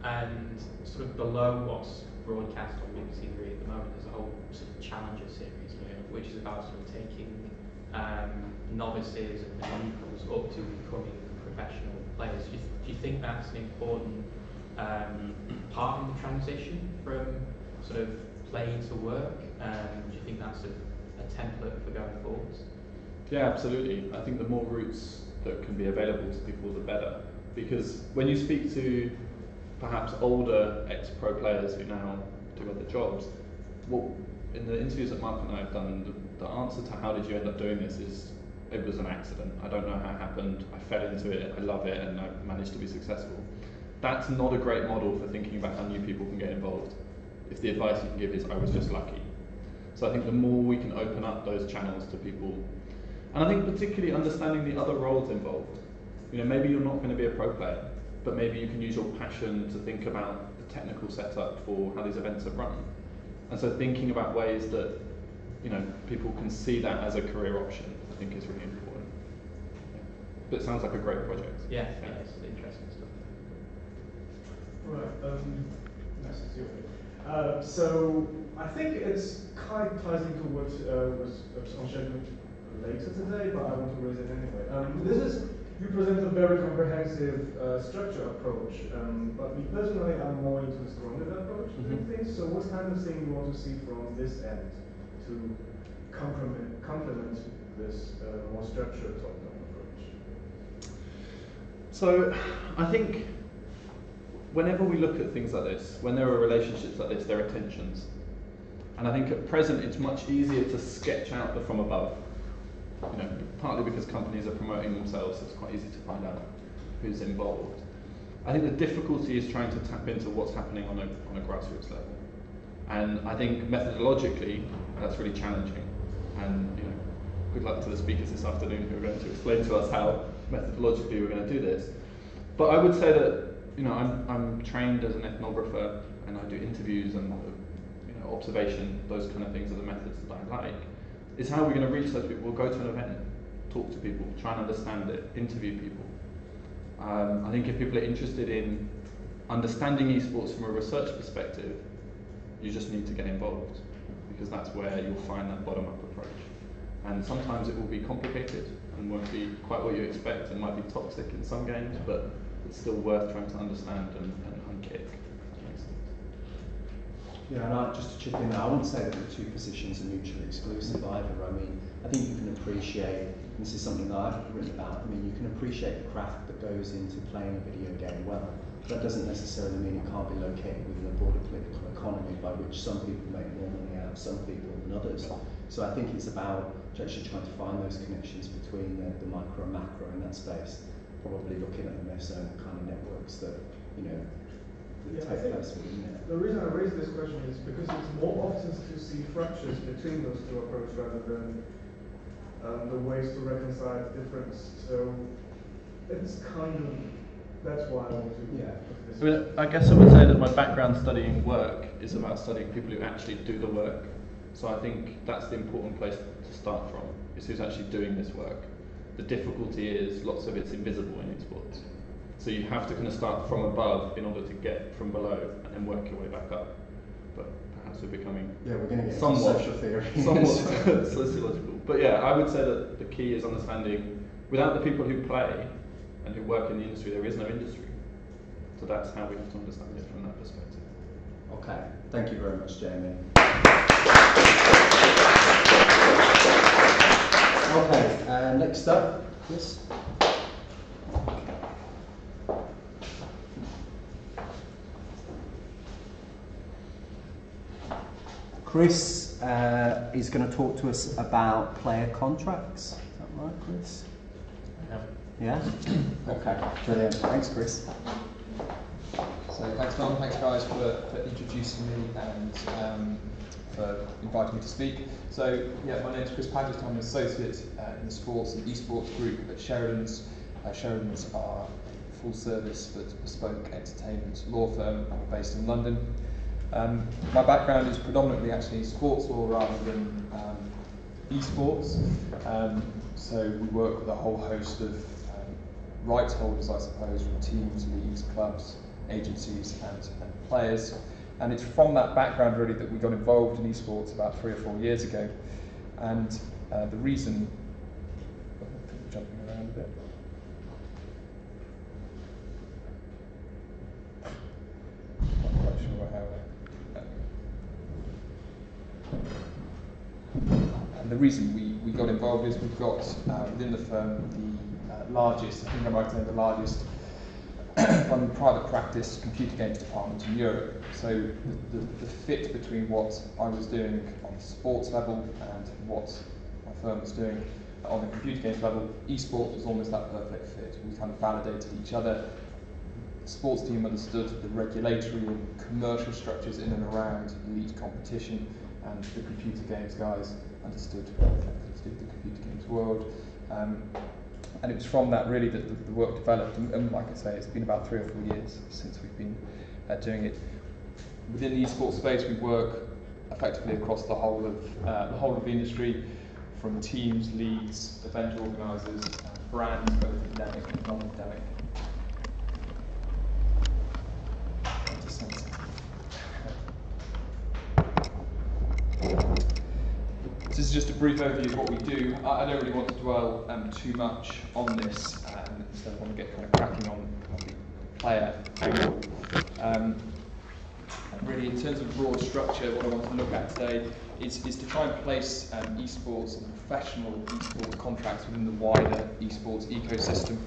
and sort of below what's broadcast on BBC Three at the moment, there's a whole sort of Challenger series, which is about sort of taking novices and newcomers up to becoming professional players. Do you think that's an important part in the transition from sort of play to work? Do you think that's a template for going forwards? Yeah, absolutely. I think the more routes that can be available to people, the better. Because when you speak to perhaps older ex-pro players who now do other jobs, in the interviews that Mark and I have done, the answer to how did you end up doing this is, it was an accident. I don't know how it happened. I fell into it, I love it, and I managed to be successful. That's not a great model for thinking about how new people can get involved. If the advice you can give is, I was just lucky. So I think the more we can open up those channels to people, and I think particularly understanding the other roles involved. You know, maybe you're not going to be a pro player, but maybe you can use your passion to think about the technical setup for how these events are run. And so thinking about ways that, you know, people can see that as a career option, I think is really important. Yeah. But it sounds like a great project. Yeah, it's interesting stuff. Right, nice to see you. So I think it's kind of ties into what was on schedule later today, but I want to raise it anyway. You present a very comprehensive structure approach, but me personally, I'm more into the stronger approach to doing things. So what kind of thing you want to see from this end to complement this more structured top-down approach? So I think whenever we look at things like this, when there are relationships like this, there are tensions. And I think at present it's much easier to sketch out the from above. You know, partly because companies are promoting themselves, so it's quite easy to find out who's involved. I think the difficulty is trying to tap into what's happening on a grassroots level. And I think methodologically, that's really challenging. And you know, good luck to the speakers this afternoon who are going to explain to us how methodologically we're going to do this. But I would say that, you know, I'm trained as an ethnographer, and I do interviews and you know, observation, those kind of things are the methods that I like. Is how we're going to reach those people. We'll go to an event, talk to people, try and understand it, interview people. I think if people are interested in understanding esports from a research perspective, you just need to get involved, because that's where you'll find that bottom-up approach. And sometimes it will be complicated and won't be quite what you expect, and might be toxic in some games, but it's still worth trying to understand and unkick. Yeah, and just to chip in there, I wouldn't say that the two positions are mutually exclusive either. I mean, I think you can appreciate, and this is something that I've written about, I mean, you can appreciate the craft that goes into playing a video game well. That doesn't necessarily mean it can't be located within a broader political economy by which some people make more money out of some people than others. So I think it's about actually trying to find those connections between the micro and macro in that space, probably looking at the meso kind of networks that, you know, take place within it. The reason I raise this question is because it's more often to see fractures between those two approaches rather than the ways to reconcile difference. So it's kind of, that's why I want to put this. I mean, I guess I would say that my background studying work is about studying people who actually do the work. So I think that's the important place to start from. It's who's actually doing this work. The difficulty is lots of it's invisible in esports. So you have to kind of start from above in order to get from below and then work your way back up. But perhaps we're becoming we're going to get somewhat social theory. somewhat sociological. But yeah, I would say that the key is understanding without the people who play and who work in the industry, there is no industry. So that's how we have to understand it from that perspective. Okay, thank you very much, Jamie. Okay, next up, Chris. Chris is going to talk to us about player contracts. Is that right, Chris? Yeah? Okay, brilliant. Thanks, Chris. So thanks, Tom. Thanks, guys, for introducing me and for inviting me to speak. So yeah, my name is Chris Paget. I'm an associate in the sports and esports group at Sheridan's. Sheridan's are a full-service but bespoke entertainment law firm based in London. My background is predominantly actually sports law rather than esports. So we work with a whole host of rights holders, I suppose, from teams, leagues, clubs, agencies and players. And it's from that background really that we got involved in esports about 3 or 4 years ago. And the reason, jumping around a bit. Not quite sure how. And the reason we got involved is we've got within the firm the largest, I think I might say the largest private practice computer games department in Europe. So the fit between what I was doing on the sports level and what my firm was doing on the computer games level, esports was almost that perfect fit. We kind of validated each other. The sports team understood the regulatory and commercial structures in and around elite competition, and the computer games guys understood the computer games world. And it was from that really that the work developed, and like I say, it's been about 3 or 4 years since we've been doing it. Within the esports space, we work effectively across the whole of the industry, from teams, leagues, event organisers, brands, both endemic and non-endemic. This is just a brief overview of what we do. I don't really want to dwell too much on this, instead I want to get kind of cracking on the player angle. Really, in terms of broad structure, what I want to look at today is to try and place esports and professional esports contracts within the wider esports ecosystem.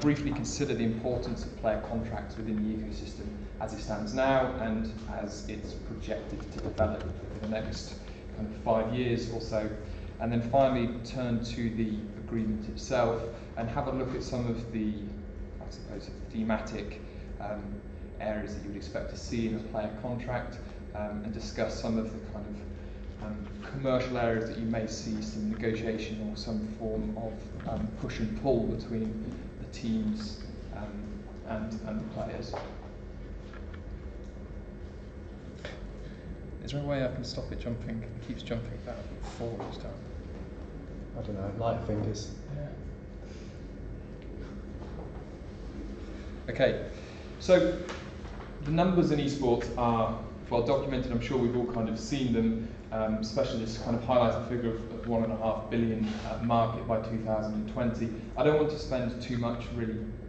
Briefly consider the importance of player contracts within the ecosystem as it stands now and as it's projected to develop over the next kind of 5 years or so, and then finally turn to the agreement itself and have a look at some of the, I suppose, thematic areas that you would expect to see in a player contract, and discuss some of the kind of commercial areas that you may see some negotiation or some form of push and pull between the teams and the players. Is there a way I can stop it jumping? It keeps jumping back and forward each time. I don't know, light fingers. Yeah. Okay, so the numbers in esports are well documented. I'm sure we've all kind of seen them. Specialists kind of highlight a figure of 1.5 billion market by 2020. I don't want to spend too much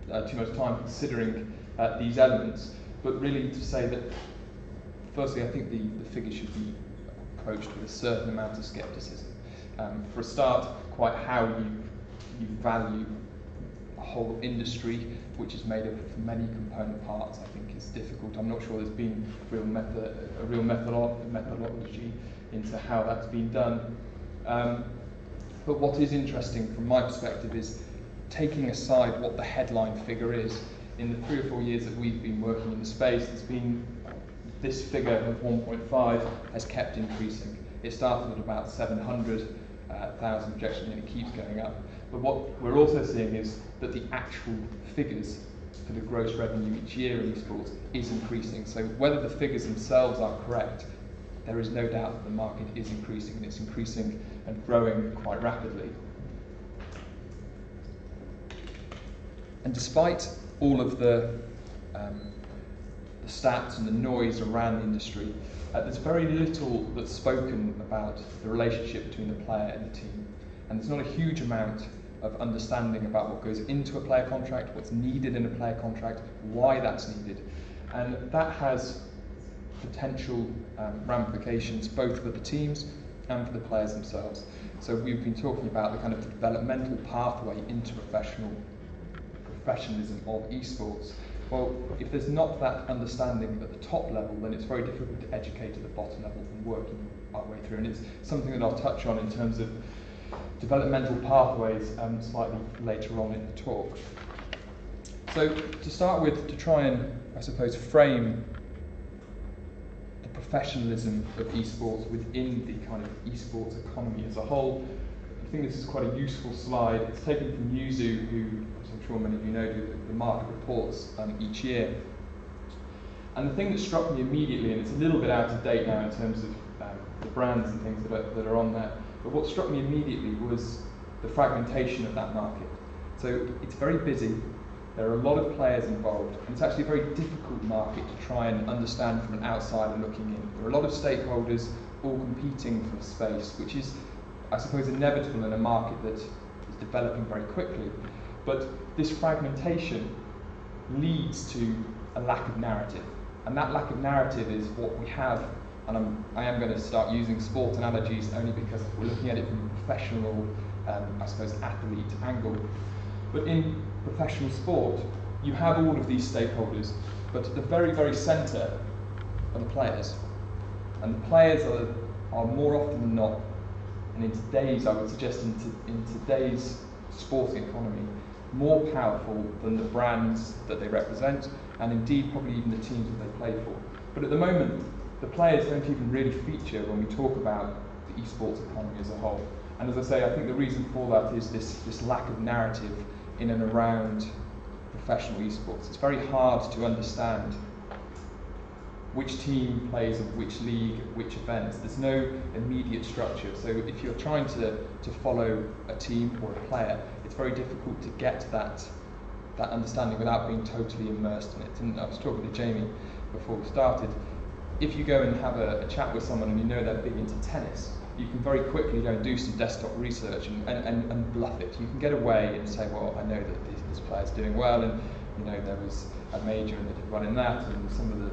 time considering these elements, but really to say that firstly, I think the figure should be approached with a certain amount of scepticism. For a start, quite how you value a whole industry, which is made up of many component parts, I think is difficult. I'm not sure there's been a real methodology into how that's been done. But what is interesting from my perspective is taking aside what the headline figure is. In the 3 or 4 years that we've been working in the space, there's been this figure of 1.5 has kept increasing. It started at about 700,000 projection and it keeps going up. But what we're also seeing is that the actual figures for the gross revenue each year in esports is increasing. So whether the figures themselves are correct, there is no doubt that the market is increasing, and it's increasing and growing quite rapidly. And despite all of the stats and the noise around the industry, there's very little that's spoken about the relationship between the player and the team. And there's not a huge amount of understanding about what goes into a player contract, what's needed in a player contract, why that's needed. And that has potential ramifications both for the teams and for the players themselves. So we've been talking about the kind of developmental pathway into professionalism of esports. Well, if there's not that understanding at the top level, then it's very difficult to educate at the bottom level and working our way through. And it's something that I'll touch on in terms of developmental pathways slightly later on in the talk. So to start with, to try and, I suppose, frame the professionalism of esports within the kind of esports economy as a whole, I think this is quite a useful slide. It's taken from Yuzu, who, as I'm sure many of you know, do the market reports each year. And the thing that struck me immediately, and it's a little bit out of date now in terms of the brands and things that are on there, but what struck me immediately was the fragmentation of that market. So it's very busy, there are a lot of players involved, and it's actually a very difficult market to try and understand from an outsider looking in. There are a lot of stakeholders all competing for space, which is, I suppose, inevitable in a market that is developing very quickly. But this fragmentation leads to a lack of narrative. And that lack of narrative is what we have, and I am going to start using sport analogies only because we're looking at it from a professional, I suppose, athlete angle. But in professional sport, you have all of these stakeholders, but at the very, very centre are the players. And the players are more often than not, and in today's, I would suggest in today's sporting economy, more powerful than the brands that they represent, and indeed probably even the teams that they play for. But at the moment, the players don't even really feature when we talk about the esports economy as a whole. And as I say, I think the reason for that is this lack of narrative in and around professional esports. It's very hard to understand which team plays at which league, at which events. There's no immediate structure. So if you're trying to follow a team or a player, it's very difficult to get that understanding without being totally immersed in it. And I was talking to Jamie before we started. If you go and have a chat with someone and you know they're big into tennis, you can very quickly go and do some desktop research and bluff it. You can get away and say, well, I know that this player's doing well, and you know there was a major and they did well in that, and some of the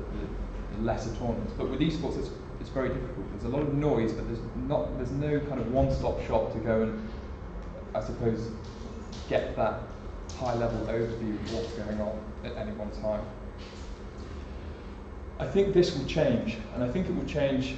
lesser tournaments. But with esports, it's very difficult. There's a lot of noise, but there's no kind of one-stop shop to go and, I suppose, get that high-level overview of what's going on at any one time. I think this will change, and I think it will change,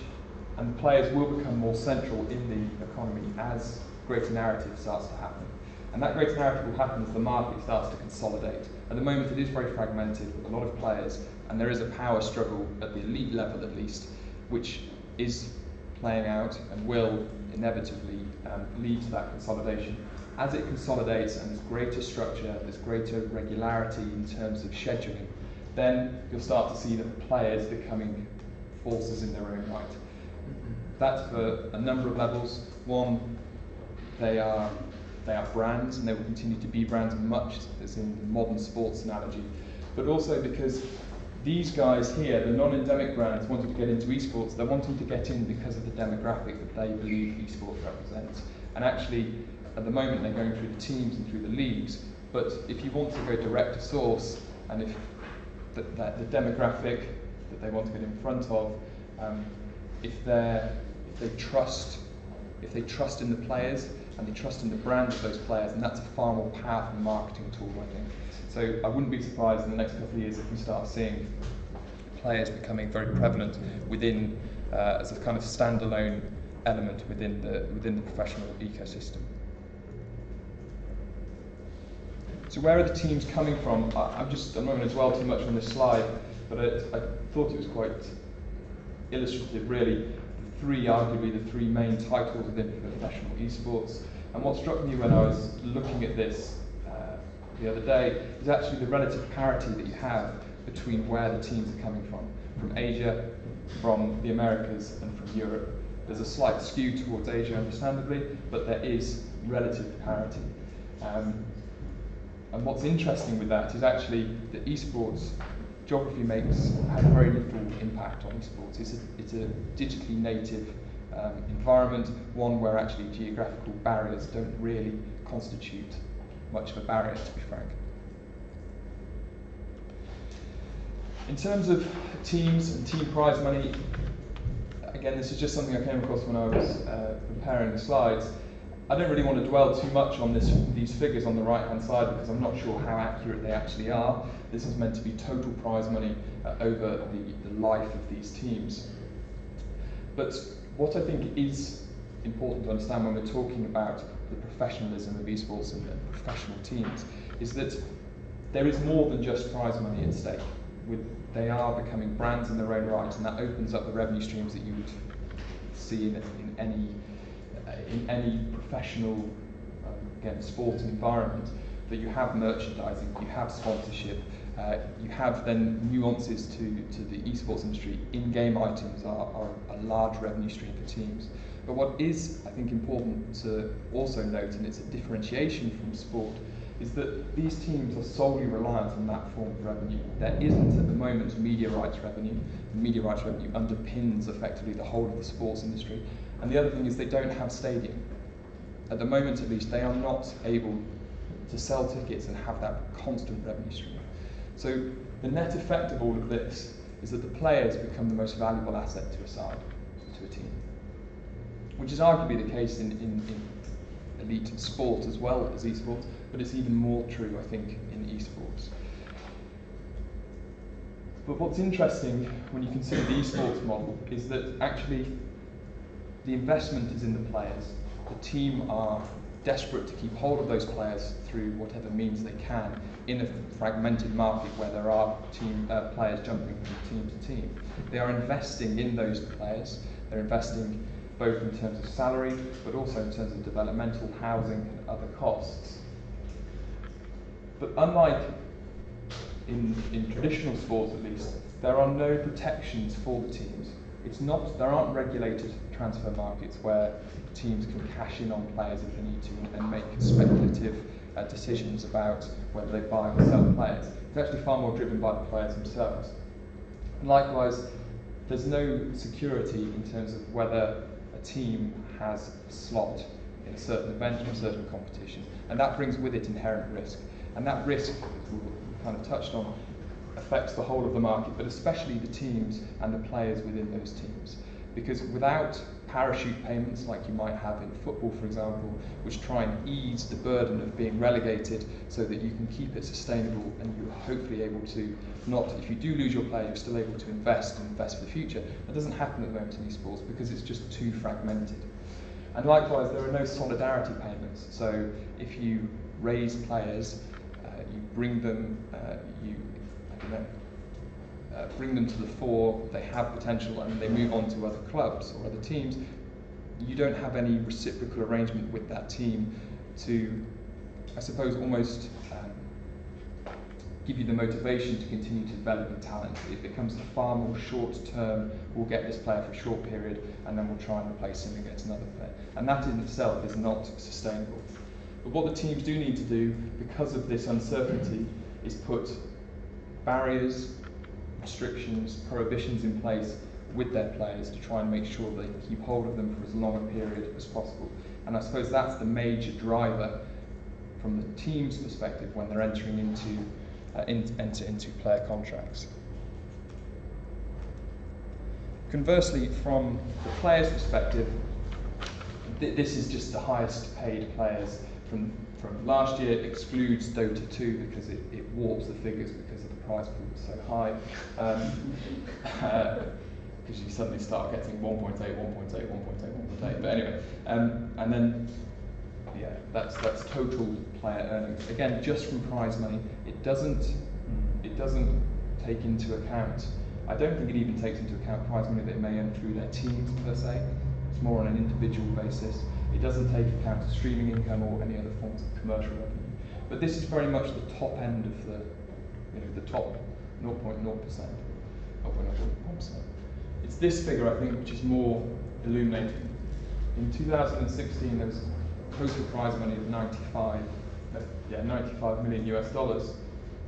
and the players will become more central in the economy as greater narrative starts to happen. And that greater narrative will happen as the market starts to consolidate. At the moment, it is very fragmented with a lot of players, and there is a power struggle at the elite level at least, which is playing out and will inevitably lead to that consolidation. As it consolidates and there's greater structure, there's greater regularity in terms of scheduling, then you'll start to see the players becoming forces in their own right. That's for a number of levels. One, they are brands, and they will continue to be brands much as in the modern sports analogy, but also because these guys here, the non-endemic brands, wanting to get into esports, they're wanting to get in because of the demographic that they believe esports represents. And actually, at the moment, they're going through the teams and through the leagues, but if you want to go direct to source, and if the demographic that they want to get in front of, if they trust in the players and they trust in the brand of those players, and that's a far more powerful marketing tool, I think. So I wouldn't be surprised in the next couple of years if we start seeing players becoming very prevalent within as a kind of standalone element within the professional ecosystem. So where are the teams coming from? I'm not going to dwell too much on this slide, but I thought it was quite illustrative, really. Arguably the three main titles within professional esports. And what struck me when I was looking at this the other day is actually the relative parity that you have between where the teams are coming from Asia, from the Americas, and from Europe. There's a slight skew towards Asia, understandably, but there is relative parity. And what's interesting with that is actually that esports, geography has very little impact on esports. It's a digitally native environment, one where actually geographical barriers don't really constitute much of a barrier, to be frank. In terms of teams and team prize money, again, this is just something I came across when I was preparing the slides. I don't really want to dwell too much on these figures on the right-hand side because I'm not sure how accurate they actually are. This is meant to be total prize money over the life of these teams. But what I think is important to understand when we're talking about the professionalism of esports and professional teams is that there is more than just prize money at stake. They are becoming brands in their own right, and that opens up the revenue streams that you would see in any professional, again, sport environment. That you have merchandising, you have sponsorship, you have then nuances to the esports industry. In-game items are a large revenue stream for teams. But what is, I think, important to also note, and it's a differentiation from sport, is that these teams are solely reliant on that form of revenue. There isn't at the moment media rights revenue. Media rights revenue underpins effectively the whole of the sports industry. And the other thing is they don't have stadium. At the moment at least, they are not able to sell tickets and have that constant revenue stream. So the net effect of all of this is that the players become the most valuable asset to a side, to a team. Which is arguably the case in elite sport as well as esports, but it's even more true, I think, in esports. But what's interesting when you consider the esports model is that actually the investment is in the players. The team are desperate to keep hold of those players through whatever means they can in a fragmented market where there are players jumping from team to team. They are investing in those players. They're investing both in terms of salary, but also in terms of developmental, housing, and other costs. But unlike in traditional sports at least, there are no protections for the teams. There aren't regulated transfer markets where teams can cash in on players if they need to and make speculative decisions about whether they buy or sell players. It's actually far more driven by the players themselves. And likewise, there's no security in terms of whether a team has a slot in a certain event or a certain competition, and that brings with it inherent risk. And that risk, as we've kind of touched on, affects the whole of the market, but especially the teams and the players within those teams. Because without parachute payments like you might have in football, for example, which try and ease the burden of being relegated so that you can keep it sustainable and you're hopefully able to not, if you do lose your player, you're still able to invest for the future. That doesn't happen at the moment in esports because it's just too fragmented. And likewise, there are no solidarity payments. So if you raise players, you bring them, bring them to the fore, they have potential, and they move on to other clubs or other teams, you don't have any reciprocal arrangement with that team to, I suppose, almost give you the motivation to continue to develop your talent. It becomes a far more short-term, we'll get this player for a short period, and then we'll try and replace him and get another player. And that in itself is not sustainable. But what the teams do need to do, because of this uncertainty, is put barriers, restrictions, prohibitions in place with their players to try and make sure they keep hold of them for as long a period as possible. And I suppose that's the major driver from the team's perspective when they're entering into player contracts. Conversely, from the player's perspective, this is just the highest paid players from last year. It excludes Dota 2 because it warps the figures because of the prize pool is so high. Because you suddenly start getting 1.8, 1.8, 1.8, 1.8. But anyway, and then yeah, that's total player earnings. Again, just from prize money, it doesn't take into account. I don't think it even takes into account prize money they may earn through their teams per se. It's more on an individual basis. It doesn't take account of streaming income or any other forms of commercial revenue. But this is very much the top end of the top 0.0%, 0.01%. It's this figure, I think, which is more illuminating. In 2016, there was total prize money of 95 million US dollars,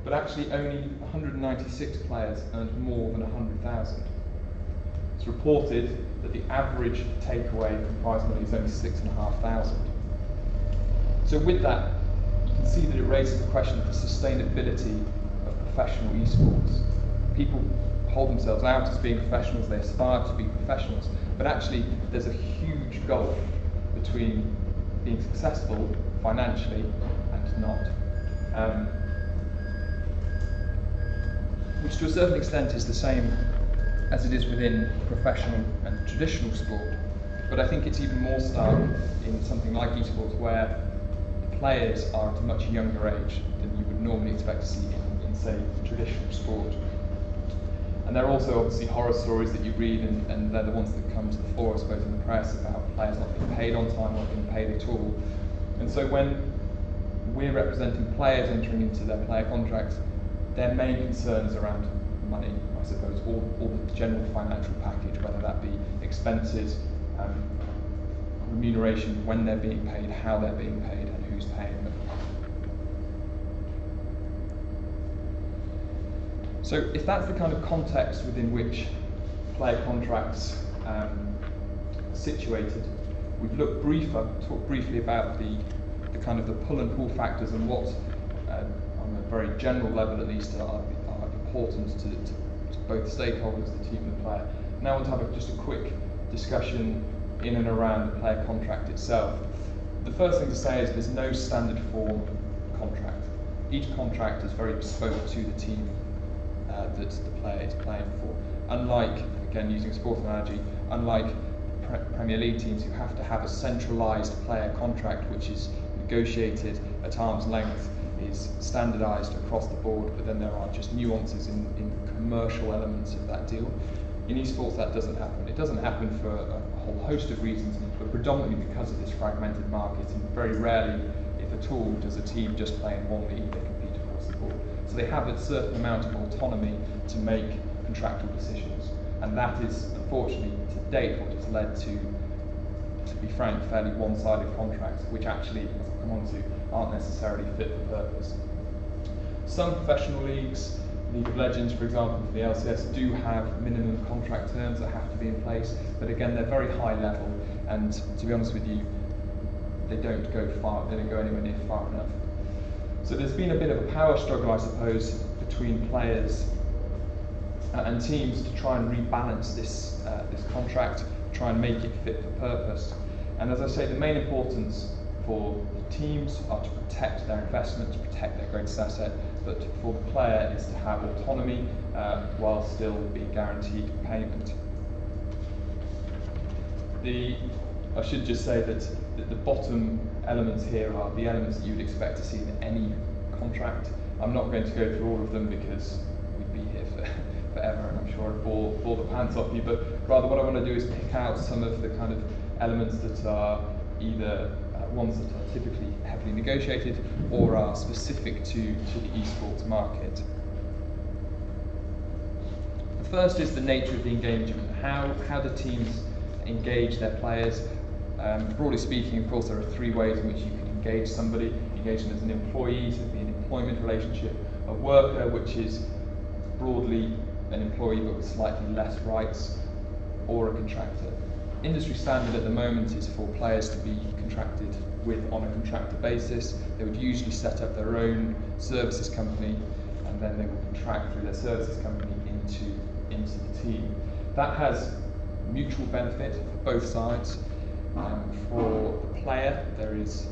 but actually only 196 players earned more than 100,000. It's reported that the average takeaway from prize money is only 6,500. So with that, you can see that it raises the question of the sustainability of professional esports. People hold themselves out as being professionals, they aspire to be professionals, but actually there's a huge gulf between being successful financially and not. Which to a certain extent is the same as it is within professional and traditional sport, but I think it's even more stark in something like esports, where the players are at a much younger age than you would normally expect to see in say, traditional sport. And there are also obviously horror stories that you read, and they're the ones that come to the fore, I suppose, in the press about players not being paid on time, not being paid at all. And so when we're representing players entering into their player contracts, their main concern is around money, I suppose, or the general financial package, whether that be expenses, remuneration, when they're being paid, how they're being paid, and who's paying them. So if that's the kind of context within which player contracts are situated, we've talked briefly about the kind of the pull and pull factors and what, on a very general level at least, are important to both stakeholders, the team and the player. Now I want to have just a quick discussion in and around the player contract itself. The first thing to say is there's no standard form contract. Each contract is very bespoke to the team that the player is playing for. Unlike, again using a sport analogy, unlike Premier League teams who have to have a centralised player contract which is negotiated at arm's length, is standardised across the board, but then there are just nuances in commercial elements of that deal. In esports that doesn't happen. It doesn't happen for a whole host of reasons, but predominantly because of this fragmented market, and very rarely, if at all, does a team just play in one league, they compete across the board. So they have a certain amount of autonomy to make contractual decisions, and that is, unfortunately, to date, what has led to be frank, fairly one-sided contracts, which actually, as I'll come on to, aren't necessarily fit for purpose. Some professional leagues, League of Legends, for example, for the LCS, do have minimum contract terms that have to be in place, but again, they're very high level, and to be honest with you, they don't go anywhere near far enough. So there's been a bit of a power struggle, I suppose, between players and teams to try and rebalance this contract, try and make it fit for purpose. And as I say, the main importance for the teams are to protect their investment, to protect their greatest asset, but for the player is to have autonomy while still being guaranteed payment. I should just say that the bottom elements here are the elements that you would expect to see in any contract. I'm not going to go through all of them because we'd be here forever, and I'm sure I'd bore the pants off you, but rather what I want to do is pick out some of the kind of elements that are either ones that are typically heavily negotiated or are specific to the esports market. The first is the nature of the engagement, how the teams engage their players. Broadly speaking, of course, there are three ways in which you can engage somebody. Engage them as an employee, so it'd be an employment relationship, a worker, which is broadly an employee but with slightly less rights, or a contractor. Industry standard at the moment is for players to be contracted with on a contractor basis. They would usually set up their own services company, and then they would contract through their services company into the team. That has mutual benefit for both sides. For the player, there is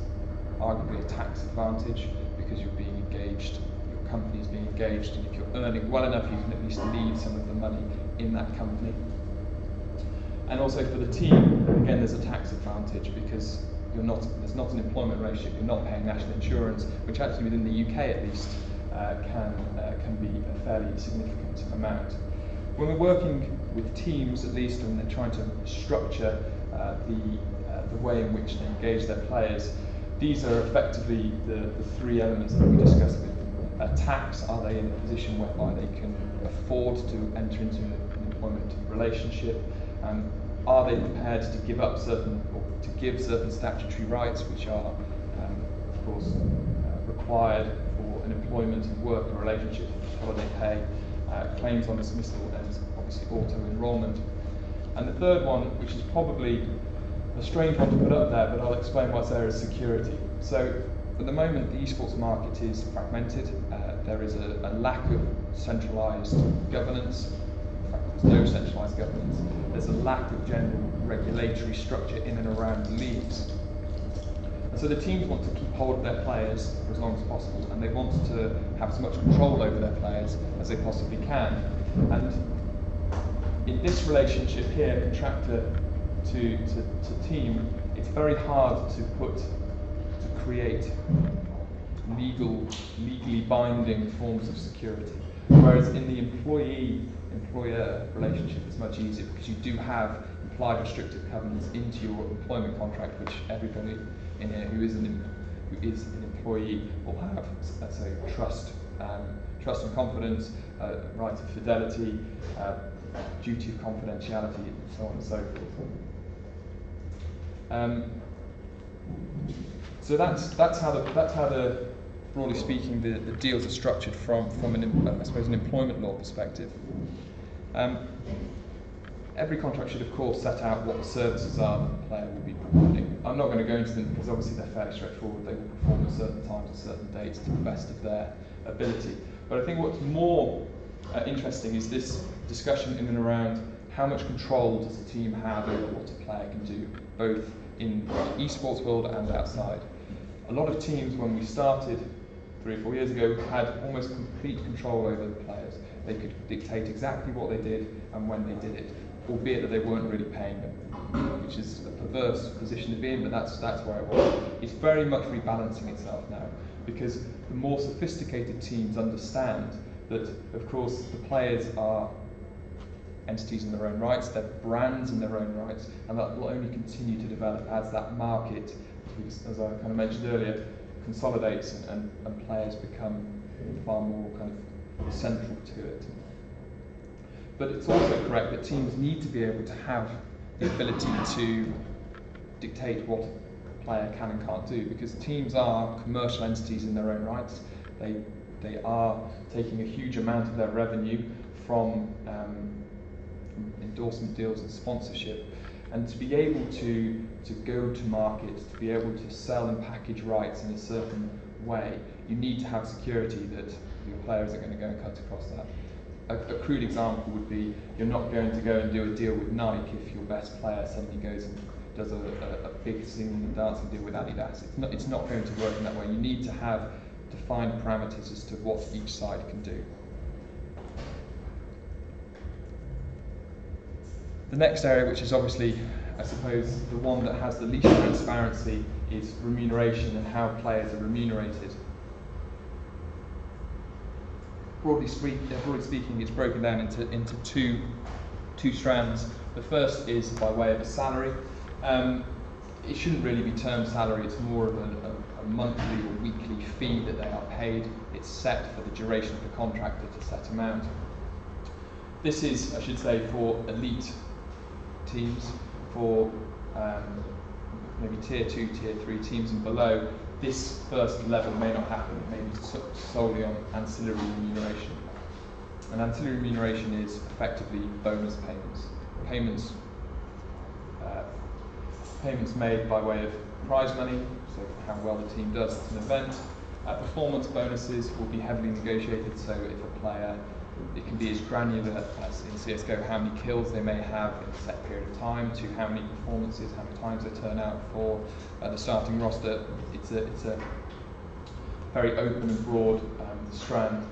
arguably a tax advantage because you're being engaged, your company is being engaged, and if you're earning well enough, you can at least leave some of the money in that company. And also for the team, again, there's a tax advantage because there's not an employment relationship, you're not paying national insurance, which actually within the UK at least can be a fairly significant amount. When we're working with teams, at least, and they're trying to structure the way in which they engage their players, these are effectively the three elements that we discussed with them. Tax, are they in a position whereby they can afford to enter into an employment relationship? are they prepared to give up certain, or to give certain statutory rights, which are, of course, required for an employment and working relationship, holiday pay, claims on dismissal, and obviously auto-enrolment. And the third one, which is probably a strange one to put up there, but I'll explain why it's there, is security. So at the moment, the esports market is fragmented. There is a lack of centralised governance. In fact, there's no centralised governance. There's a lack of general regulatory structure in and around the leagues. And so the teams want to keep hold of their players for as long as possible, and they want to have as much control over their players as they possibly can. And in this relationship here, contractor to team, it's very hard to create legally binding forms of security. Whereas in the employee-employer relationship, it's much easier because you do have implied restrictive covenants into your employment contract, which everybody in here who is an employee will have. So trust and confidence, right of fidelity, duty of confidentiality, and so on and so forth. So that's how the broadly speaking the deals are structured from an I suppose an employment law perspective. Every contract should of course set out what the services are that the player will be providing. I'm not going to go into them because obviously they're fairly straightforward. They will perform at certain times at certain dates to the best of their ability. But I think what's more interesting is this discussion in and around how much control does a team have over what a player can do, both in the esports world and outside. A lot of teams, when we started 3 or 4 years ago, had almost complete control over the players. They could dictate exactly what they did and when they did it, albeit that they weren't really paying them, which is a perverse position to be in, but that's where it was. It's very much rebalancing itself now, because the more sophisticated teams understand that, of course, the players are entities in their own rights, they're brands in their own rights, and that will only continue to develop as that market, as I kind of mentioned earlier, consolidates and players become far more kind of central to it. But it's also correct that teams need to be able to have the ability to dictate what a player can and can't do, because teams are commercial entities in their own rights. They are taking a huge amount of their revenue from endorsement deals and sponsorship, and to be able to go to market, to be able to sell and package rights in a certain way, you need to have security that your player isn't going to go and cut across that. A crude example would be, you're not going to go and do a deal with Nike if your best player suddenly goes and does a big singing and dancing deal with Adidas. It's not going to work in that way. You need to have defined parameters as to what each side can do. The next area, which is obviously, I suppose, the one that has the least transparency, is remuneration and how players are remunerated. Broadly speaking, it's broken down into two strands. The first is by way of a salary. It shouldn't really be termed salary, it's more of a monthly or weekly fee that they are paid. It's set for the duration of the contract at a set amount. This is, I should say, for elite teams. For maybe tier 2, tier 3 teams and below, this first level may not happen. It may be solely on ancillary remuneration. And ancillary remuneration is effectively bonus payments. Payments made by way of prize money, so how well the team does at an event. Performance bonuses will be heavily negotiated, so if a player, it can be as granular as in CSGO, how many kills they may have in a set period of time, to how many performances, how many times they turn out for the starting roster. It's a very open and broad strand.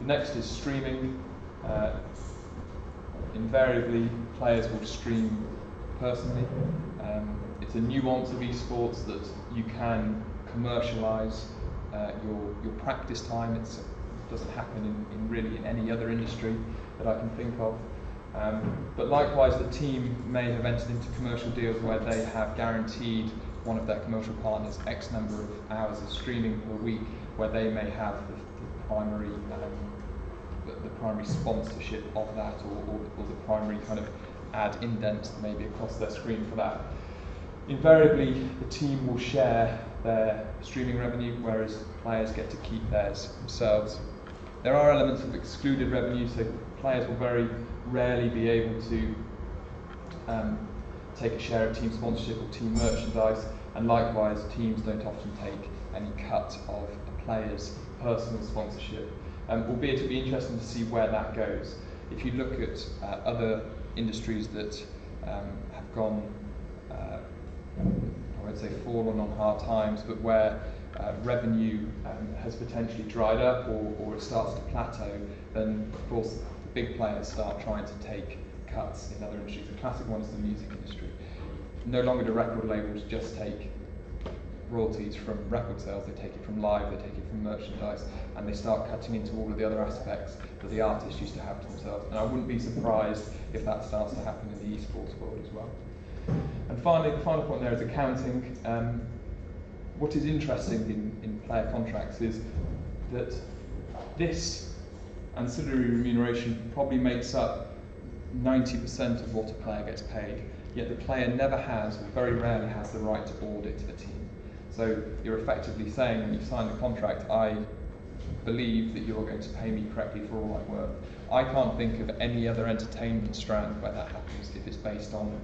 The next is streaming. Invariably, players will stream personally. It's a nuance of esports that you can commercialise your practice time. It doesn't happen in really any other industry that I can think of. But likewise, the team may have entered into commercial deals where they have guaranteed one of their commercial partners X number of hours of streaming per week, where they may have the primary sponsorship of that, or the primary kind of add indents maybe across their screen for that. Invariably, the team will share their streaming revenue, whereas players get to keep theirs themselves. There are elements of excluded revenue, so players will very rarely be able to take a share of team sponsorship or team merchandise, and likewise, teams don't often take any cut of a player's personal sponsorship. Albeit it'll be interesting to see where that goes. If you look at other industries that have gone, I won't say fallen on hard times, but where revenue has potentially dried up or it starts to plateau, then of course the big players start trying to take cuts in other industries. The classic one is the music industry. No longer do record labels just take royalties from record sales, they take it from live, they take it from merchandise, and they start cutting into all of the other aspects that the artists used to have to themselves. And I wouldn't be surprised if that starts to happen in the esports world as well. And finally, the final point there is accounting. What is interesting in player contracts is that this ancillary remuneration probably makes up 90% of what a player gets paid, yet the player never has, or very rarely has, the right to audit a team. So you're effectively saying when you sign the contract, I believe that you're going to pay me correctly for all my work. I can't think of any other entertainment strand where that happens if it's based on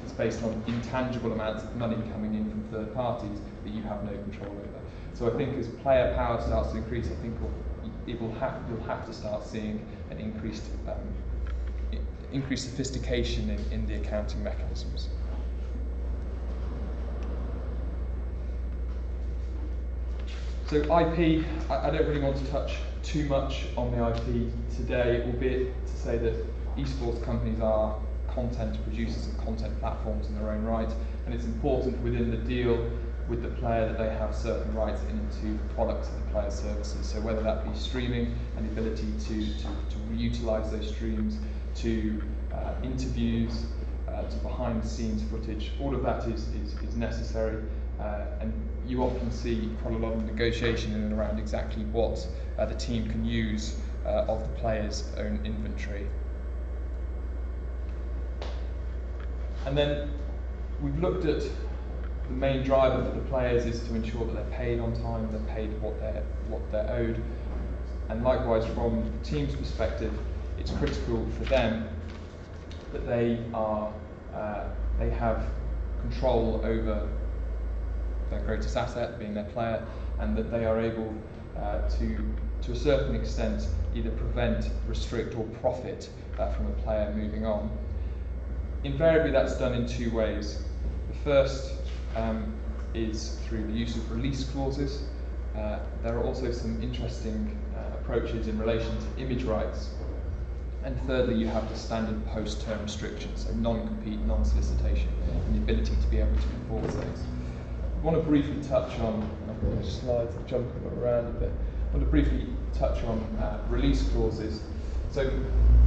it's based on intangible amounts of money coming in from third parties that you have no control over. So I think as player power starts to increase, I think you'll have to start seeing an increased sophistication in the accounting mechanisms. So IP, I don't really want to touch too much on the IP today, albeit to say that esports companies are content producers and content platforms in their own right, and it's important within the deal with the player that they have certain rights into the products of the player's services. So whether that be streaming and the ability to utilise those streams, to interviews, to behind the scenes footage, all of that is necessary, and you often see quite a lot of negotiation in and around exactly what the team can use of the player's own inventory. And then we've looked at the main driver for the players is to ensure that they're paid on time, they're paid what they're owed, and likewise from the team's perspective, it's critical for them that they have control over their greatest asset, being their player, and that they are able to a certain extent either prevent, restrict, or profit from a player moving on. Invariably, that's done in two ways. The first is through the use of release clauses. There are also some interesting approaches in relation to image rights. And thirdly, you have the standard post-term restrictions, so non-compete, non-solicitation, and the ability to be able to enforce those. I want to briefly touch on, I've got slides jumping around a bit, I want to briefly touch on release clauses. So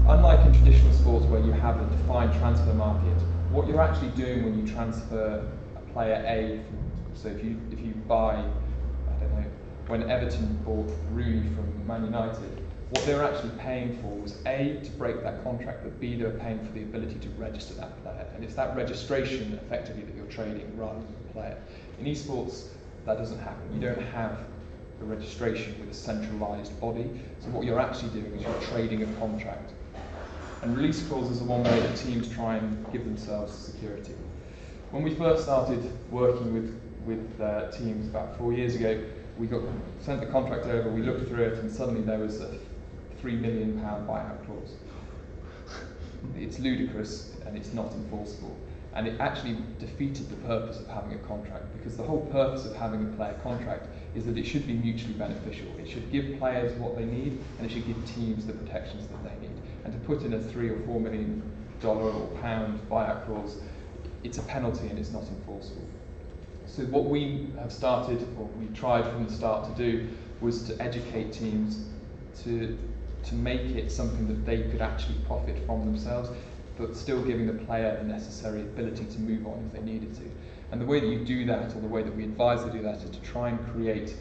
unlike in traditional sports where you have a defined transfer market, what you're actually doing when you transfer a player A, so if you buy, I don't know, when Everton bought Rooney from Man United, what they were actually paying for was A, to break that contract, but B, they were paying for the ability to register that player. And it's that registration effectively that you're trading rather than the player. In esports, that doesn't happen. You don't have a registration with a centralised body. So what you're actually doing is you're trading a contract. And release clauses are one way that teams try and give themselves security. When we first started working with teams about 4 years ago, we got sent the contract over, we looked through it, and suddenly there was a £3 million buyout clause. It's ludicrous and it's not enforceable. And it actually defeated the purpose of having a contract, because the whole purpose of having a player contract is that it should be mutually beneficial. It should give players what they need, and it should give teams the protections that they need. And to put in a $3 or $4 million or pound buyout clause, it's a penalty and it's not enforceable. So what we have started, or we tried from the start to do, was to educate teams to make it something that they could actually profit from themselves, but still giving the player the necessary ability to move on if they needed to. And the way that you do that, or the way that we advise to do that, is to try and create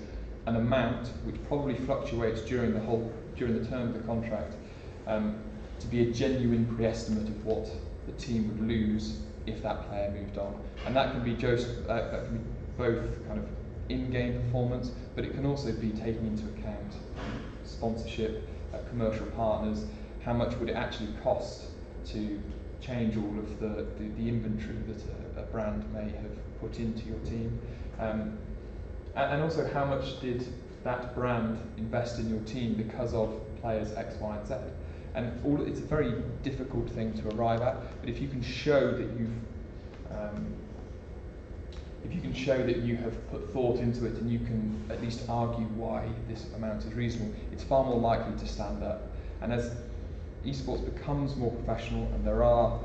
an amount which probably fluctuates during the term of the contract, to be a genuine pre-estimate of what the team would lose if that player moved on. And that can be both kind of in-game performance, but it can also be taking into account sponsorship, commercial partners. How much would it actually cost to change all of the inventory that a brand may have put into your team? And also, how much did that brand invest in your team because of players X, Y, and Z? And it's a very difficult thing to arrive at, but if you can show that you have put thought into it and you can at least argue why this amount is reasonable, it's far more likely to stand up. And as esports becomes more professional and there are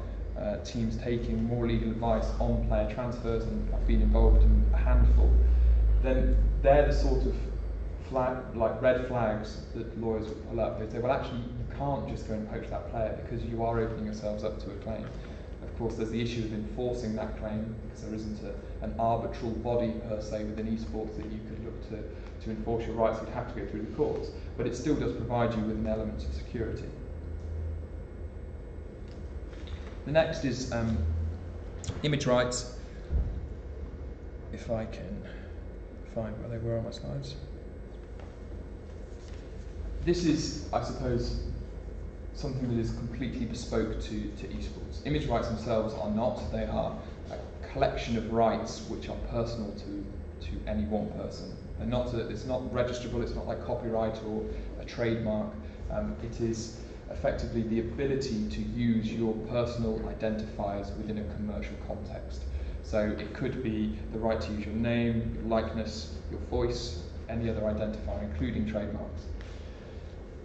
teams taking more legal advice on player transfers, and I've been involved in a handful, then they're the sort of red flags that lawyers would pull up. They say, well, actually, you can't just go and poach that player because you are opening yourselves up to a claim. Of course, there's the issue of enforcing that claim, because there isn't an arbitral body per se within esports that you could look to enforce your rights. You'd have to go through the courts, but it still does provide you with an element of security. The next is image rights. If I can find where they were on my slides. This is, I suppose, something that is completely bespoke to esports. Image rights themselves are not. They are a collection of rights which are personal to any one person. They're not it's not registrable, it's not like copyright or a trademark. It is effectively the ability to use your personal identifiers within a commercial context. So it could be the right to use your name, your likeness, your voice, any other identifier, including trademarks.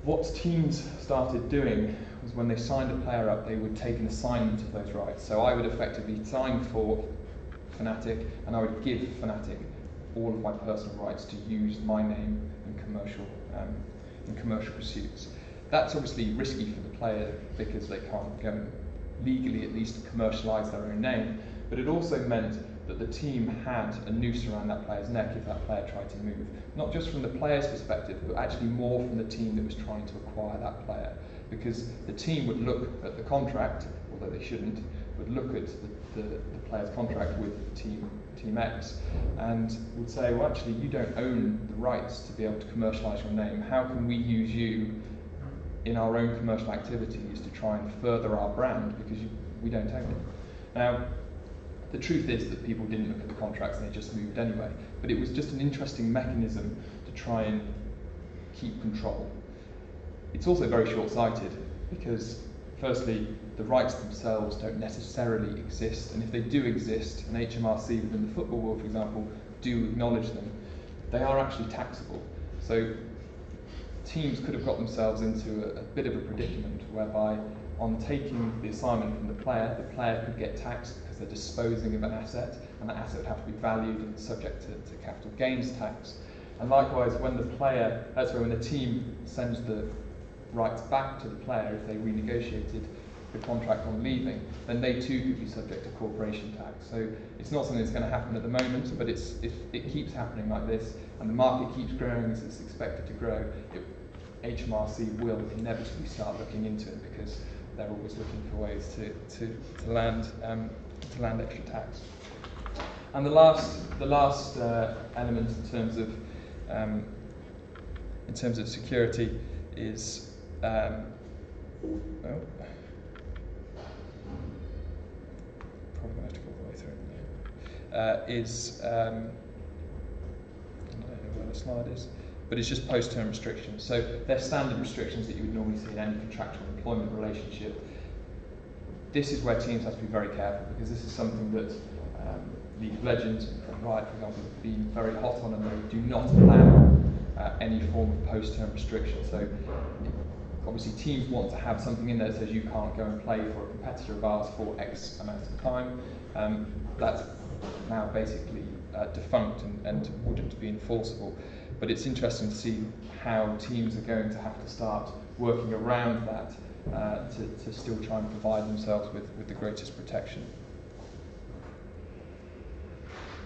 What teams started doing was when they signed a player up, they would take an assignment of those rights. So I would effectively sign for Fnatic, and I would give Fnatic all of my personal rights to use my name in commercial pursuits. That's obviously risky for the player because they can't go and legally at least commercialise their own name, but it also meant that the team had a noose around that player's neck if that player tried to move. Not just from the player's perspective, but actually more from the team that was trying to acquire that player. Because the team would look at the contract, although they shouldn't, would look at the player's contract with Team X and would say, well, actually, you don't own the rights to be able to commercialise your name. How can we use you in our own commercial activities to try and further our brand, because we don't own it? Now, the truth is that people didn't look at the contracts and they just moved anyway, but it was just an interesting mechanism to try and keep control. It's also very short-sighted because, firstly, the rights themselves don't necessarily exist, and if they do exist, and HMRC within the football world, for example, do acknowledge them, they are actually taxable. So teams could have got themselves into a bit of a predicament whereby on taking the assignment from the player could get taxed because they're disposing of an asset, and that asset would have to be valued and subject to capital gains tax. And likewise, when the team sends the rights back to the player, if they renegotiated the contract on leaving, then they too could be subject to corporation tax. So it's not something that's going to happen at the moment, but if it keeps happening like this, and the market keeps growing as it's expected to grow, HMRC will inevitably start looking into it because they're always looking for ways to land extra tax. And the last element in terms of security is probably going to have to go all the way through it. I don't know where the slide is, but it's just post-term restrictions. So they're standard restrictions that you would normally see in any contractual employment relationship. This is where teams have to be very careful, because this is something that League of Legends and Riot, for example, have been very hot on, and they do not allow any form of post-term restriction. So obviously teams want to have something in there that says you can't go and play for a competitor of ours for X amount of time. That's now basically defunct and wouldn't be enforceable. But it's interesting to see how teams are going to have to start working around that to still try and provide themselves with the greatest protection.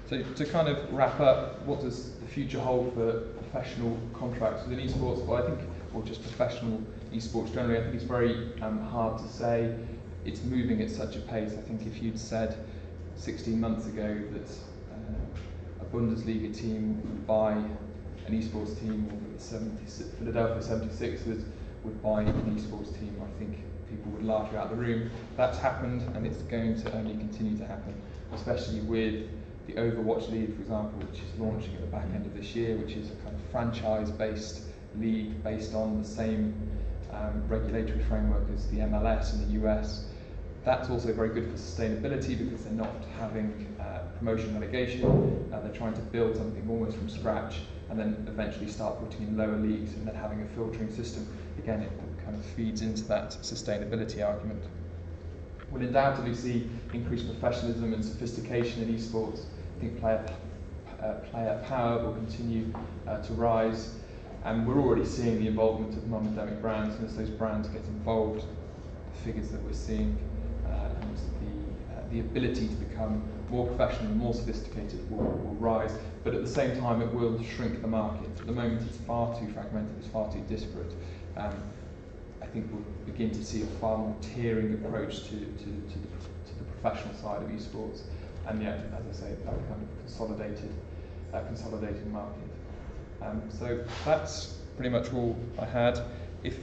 So to kind of wrap up, what does the future hold for professional contracts within esports? Well, I think or just professional esports generally. I think it's very hard to say. It's moving at such a pace. I think if you'd said 16 months ago that a Bundesliga team would buy an esports team, or the Philadelphia 76ers would buy an esports team, I think people would laugh you out of the room. That's happened, and it's going to only continue to happen, especially with the Overwatch League, for example, which is launching at the back end of this year, which is a kind of franchise-based league based on the same regulatory framework as the MLS in the US. That's also very good for sustainability because they're not having promotion relegation. They're trying to build something almost from scratch and then eventually start putting in lower leagues and then having a filtering system. Again, it kind of feeds into that sustainability argument. We'll undoubtedly see increased professionalism and sophistication in esports. I think player power will continue to rise, and we're already seeing the involvement of non-endemic brands, and as those brands get involved, the figures that we're seeing and the ability to become more professional and more sophisticated will rise, but at the same time it will shrink the market. At the moment it's far too fragmented, it's far too disparate. I think we'll begin to see a far more tiering approach to the professional side of esports, and yet, as I say, that kind of consolidated market. So that's pretty much all I had. If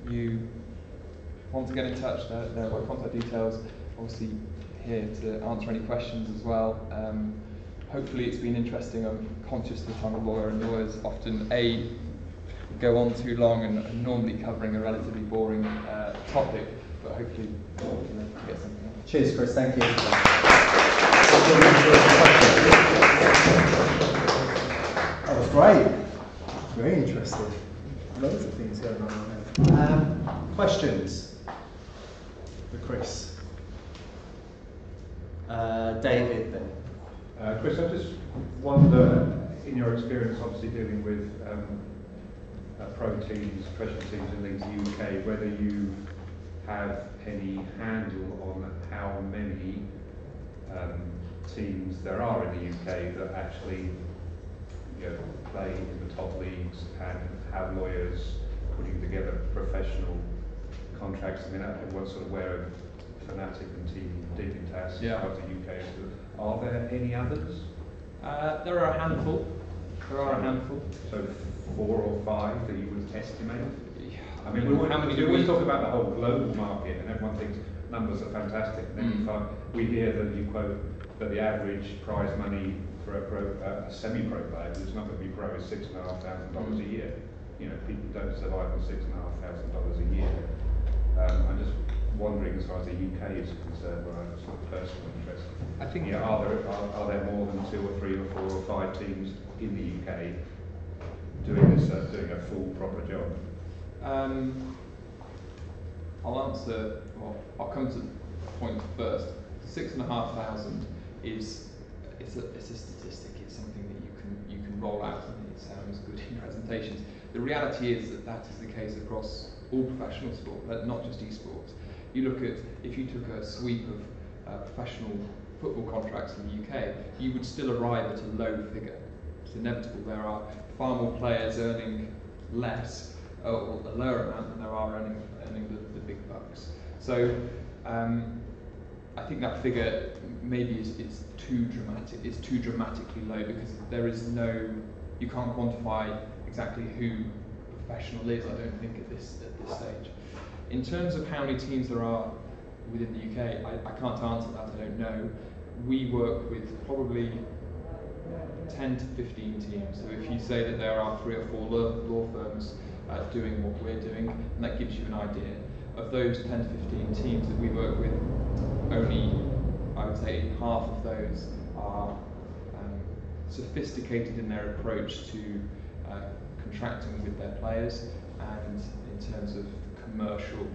you want to get in touch, there are my contact details. Obviously here to answer any questions as well. Hopefully it's been interesting. I'm conscious that I'm a lawyer, and lawyers often go on too long and normally covering a relatively boring topic, but hopefully get something out. Cheers, Chris. Thank you. That was great. Very interesting. Loads of things going on there. Questions for Chris? David, then. Chris, I just wonder, in your experience, obviously dealing with pro teams, professional teams in leagues in the UK, whether you have any handle on how many teams there are in the UK that actually play in the top leagues and have lawyers putting together professional contracts. I mean, everyone's sort of aware of Fnatic and Team Dignitas as far as the UK is. Are there any others? There are a handful. So 4 or 5 that you would estimate? I mean, we always talk about the whole global market, and everyone thinks numbers are fantastic. And then we hear that you quote that the average prize money for a semi-pro player who's not going to be pro is $6,500 a year. People don't survive on $6,500 a year. I'm just wondering, as far as the UK is concerned, what I'm sort of personal interest. I think are there more than 2 or 3 or 4 or 5 teams in the UK doing this, doing a full proper job? I'll come to the point first. 6,500 is a statistic. It's something that you can roll out, and it sounds good in presentations. The reality is that is the case across all professional sport, not just esports. You look at, if you took a sweep of professional football contracts in the UK, you would still arrive at a low figure. It's inevitable. There are far more players earning less, or a lower amount, than there are earning the big bucks. So I think that figure maybe is too dramatic. It's too dramatically low because you can't quantify exactly who professional is. I don't think at this stage. In terms of how many teams there are within the UK, I can't answer that. I don't know. We work with probably 10 to 15 teams. So if you say that there are 3 or 4 law firms doing what we're doing, and that gives you an idea. Of those 10 to 15 teams that we work with, only, I would say, half of those are sophisticated in their approach to contracting with their players, and in terms of commercial,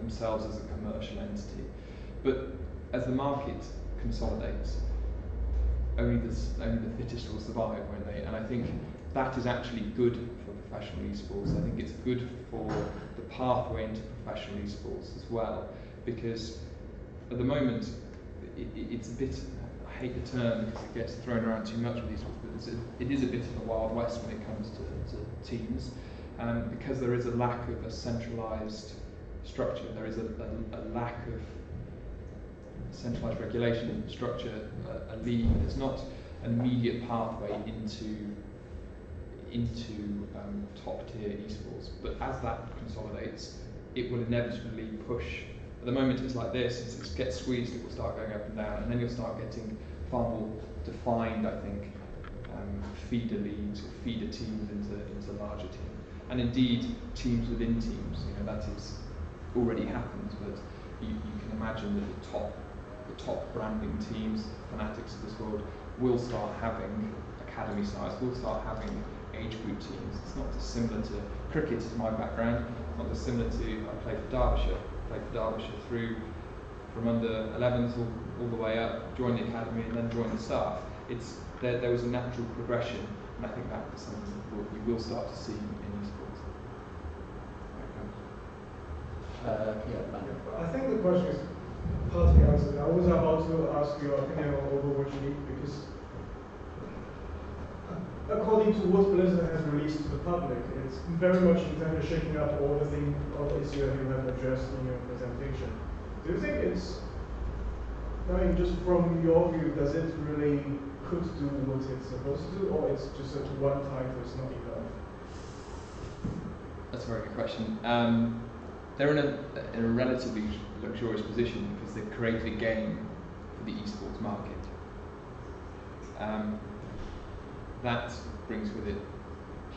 themselves as a commercial entity. But as the market consolidates, only the fittest will survive, won't they? And I think that is actually good for professional esports. I think it's good for the pathway into professional esports as well, because at the moment it's a bit, I hate the term because it gets thrown around too much with esports, but it is a bit of a wild west when it comes to teams. because there is a lack of a centralised structure. There is a lack of centralised regulation structure, a league. There's not an immediate pathway into top tier esports. But as that consolidates, it will inevitably push. At the moment it's like this, as it gets squeezed, it will start going up and down, and then you'll start getting far more defined, I think, feeder leagues or feeder teams into larger teams. And indeed, teams within teams, that is already happens, but you can imagine that the top branding teams, fanatics of this world, will start having academy size, will start having age group teams. It's not dissimilar to cricket, is my background, not dissimilar to, I played for Derbyshire through from under 11s all the way up, joined the academy and then joined the staff. There was a natural progression, and I think that is something that we will start to see in esports. I think the question is partly answered. I was about to ask your opinion on Overwatch League because according to what Blizzard has released to the public, it's very much intended shaking up all the issues you have addressed in your presentation. Do you think it's, just from your view, does it really could do what it's supposed to, or it's just a one title, it's not enough? That's a very good question. They're in a relatively luxurious position because they've created a game for the esports market. That brings with it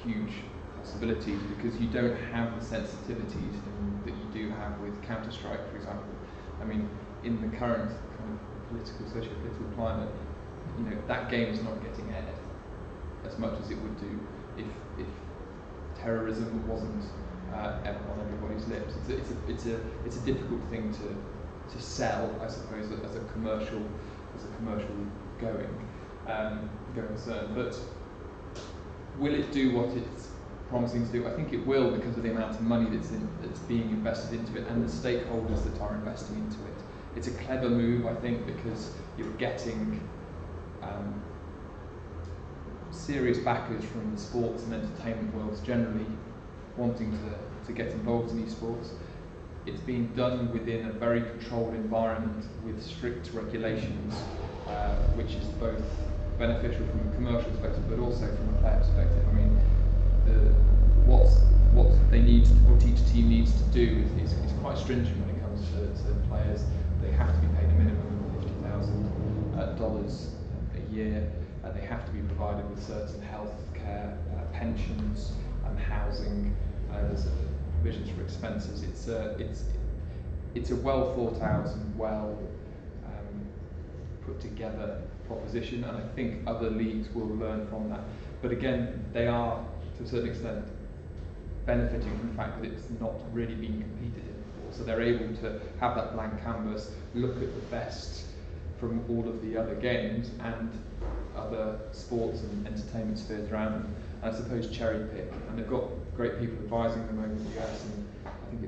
huge possibilities because you don't have the sensitivities that you do have with Counter-Strike, for example. I mean, in the current kind of socio-political climate, that game is not getting aired as much as it would do if terrorism wasn't on everybody's lips. It's a difficult thing to sell, I suppose, as a commercial going concern. But will it do what it's promising to do? I think it will, because of the amount of money that's being invested into it and the stakeholders that are investing into it. It's a clever move, I think, because you're getting serious backers from the sports and entertainment worlds generally wanting to get involved in esports. It's being done within a very controlled environment with strict regulations, which is both beneficial from a commercial perspective but also from a player perspective. I mean, what they need, what each team needs to do is quite stringent when it comes to players. They have to be paid a minimum of $50,000 a year. They have to be provided with certain health care, pensions, housing. There's provisions for expenses. It's a well thought out and well put together proposition, and I think other leagues will learn from that. But again, they are to a certain extent benefiting from the fact that it's not really being competed in before, so they're able to have that blank canvas, look at the best from all of the other games and other sports and entertainment spheres around them, and I suppose cherry pick. And they've got great people advising them over the US, and I think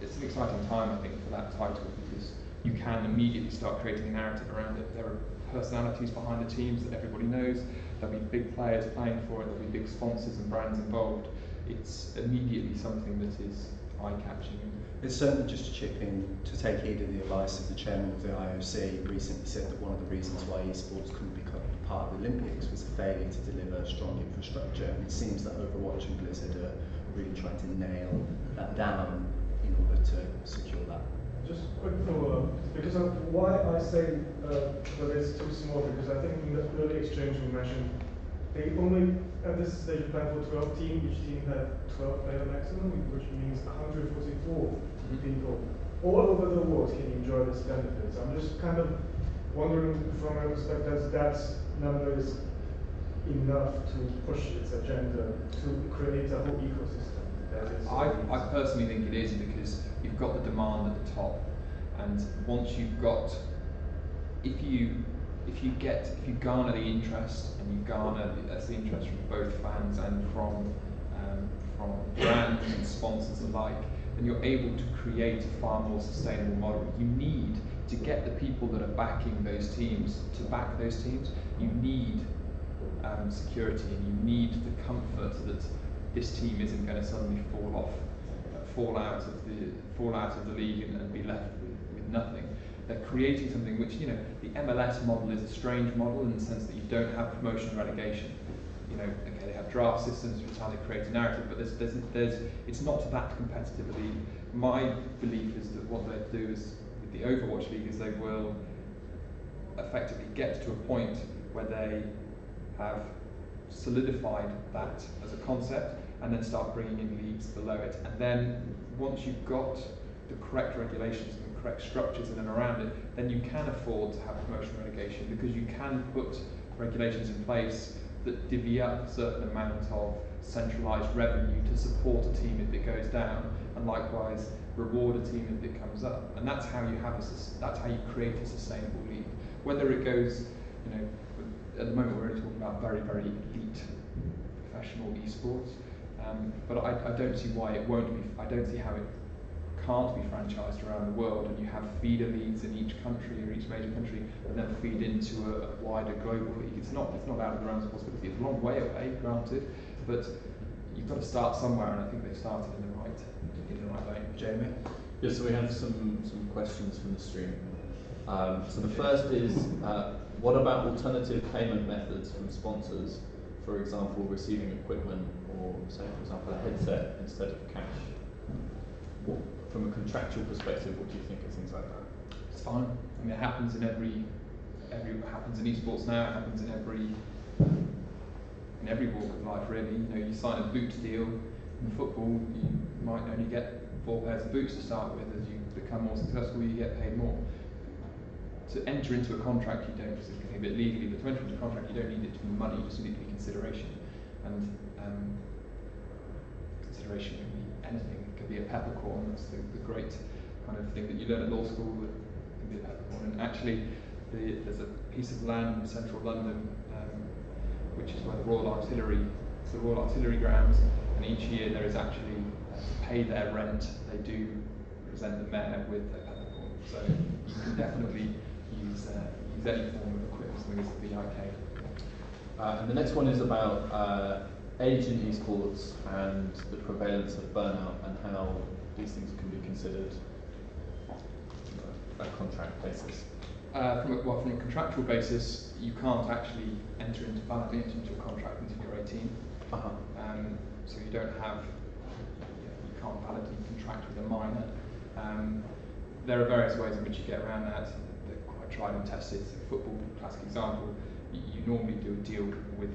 it's an exciting time, I think, for that title, because you can immediately start creating a narrative around it. There are personalities behind the teams that everybody knows. There'll be big players playing for it. There'll be big sponsors and brands involved. It's immediately something that is eye-catching. It's certainly, just to chip in, to take heed of the advice of the chairman of the IOC, recently said that one of the reasons why esports couldn't become part of the Olympics was the failure to deliver strong infrastructure. And it seems that Overwatch and Blizzard are really trying to nail that down in order to secure that. Just a quick follow-up, because why I say that it's too small, because I think in the early exchange we mentioned they only, at this stage, plan for 12 teams. Each team had 12 player maximum, which means 144 people all over the world can enjoy this benefits. I'm just kind of wondering from my perspective that number is enough to push its agenda to create a whole ecosystem. I personally think it is, because you've got the demand at the top, and once you've got, if you garner the interest, and you garner the interest from both fans and from brands and sponsors alike, then you're able to create a far more sustainable model. You need to get the people that are backing those teams to back those teams. You need security, and you need the comfort that this team isn't going to suddenly fall out of the league and be left with nothing. They're creating something which, you know, the MLS model is a strange model in the sense that you don't have promotion and relegation. You know, okay, they have draft systems, which is how they create a narrative, but it's not that competitive a league. My belief is that what they do is, with the Overwatch League, is they will effectively get to a point where they have solidified that as a concept, and then start bringing in leagues below it. And then once you've got the correct regulations and the correct structures in and around it, then you can afford to have promotion relegation, because you can put regulations in place that divvy up a certain amount of centralised revenue to support a team if it goes down, and likewise reward a team if it comes up. And that's how you create a sustainable league. Whether it goes, you know, at the moment we're only talking about very, very elite professional esports, but I don't see why it won't be. I don't see how it can't be franchised around the world, and you have feeder leagues in each country or each major country, and then feed into a wider global league. It's not out of the realms of possibility. It's a long way away, granted, but you've got to start somewhere, and I think they've started in the right vein. Jamie? Yeah, so we have some questions from the stream. So the first is, what about alternative payment methods from sponsors? For example, receiving equipment, or say, for example, a headset instead of cash. From a contractual perspective, what do you think of things like that? It's fine. I mean, it happens in every happens in esports now. It happens in every walk of life, really. You know, you sign a boot deal in football, you might only get 4 pairs of boots to start with. As you become more successful, you get paid more. To enter into a contract, you don't, a bit legally, but to enter into a contract, you don't need it to be money, you just need it to be consideration. And consideration can be anything. It could be a peppercorn. That's the great kind of thing that you learn at law school, that can be a peppercorn. And actually, there's a piece of land in central London, which is where the Royal Artillery grounds, and each year there is actually, to pay their rent, they do present the mayor with a peppercorn. So you can definitely use any form of equipment, something as the arcade. And the next one is about age in esports and the prevalence of burnout, and how these things can be considered on a contract basis. From a contractual basis, you can't actually enter validly into a contract until you're 18. So you don't have, you can't validly contract with a minor. There are various ways in which you get around that. They're quite tried and tested. So football, classic example, you normally do a deal with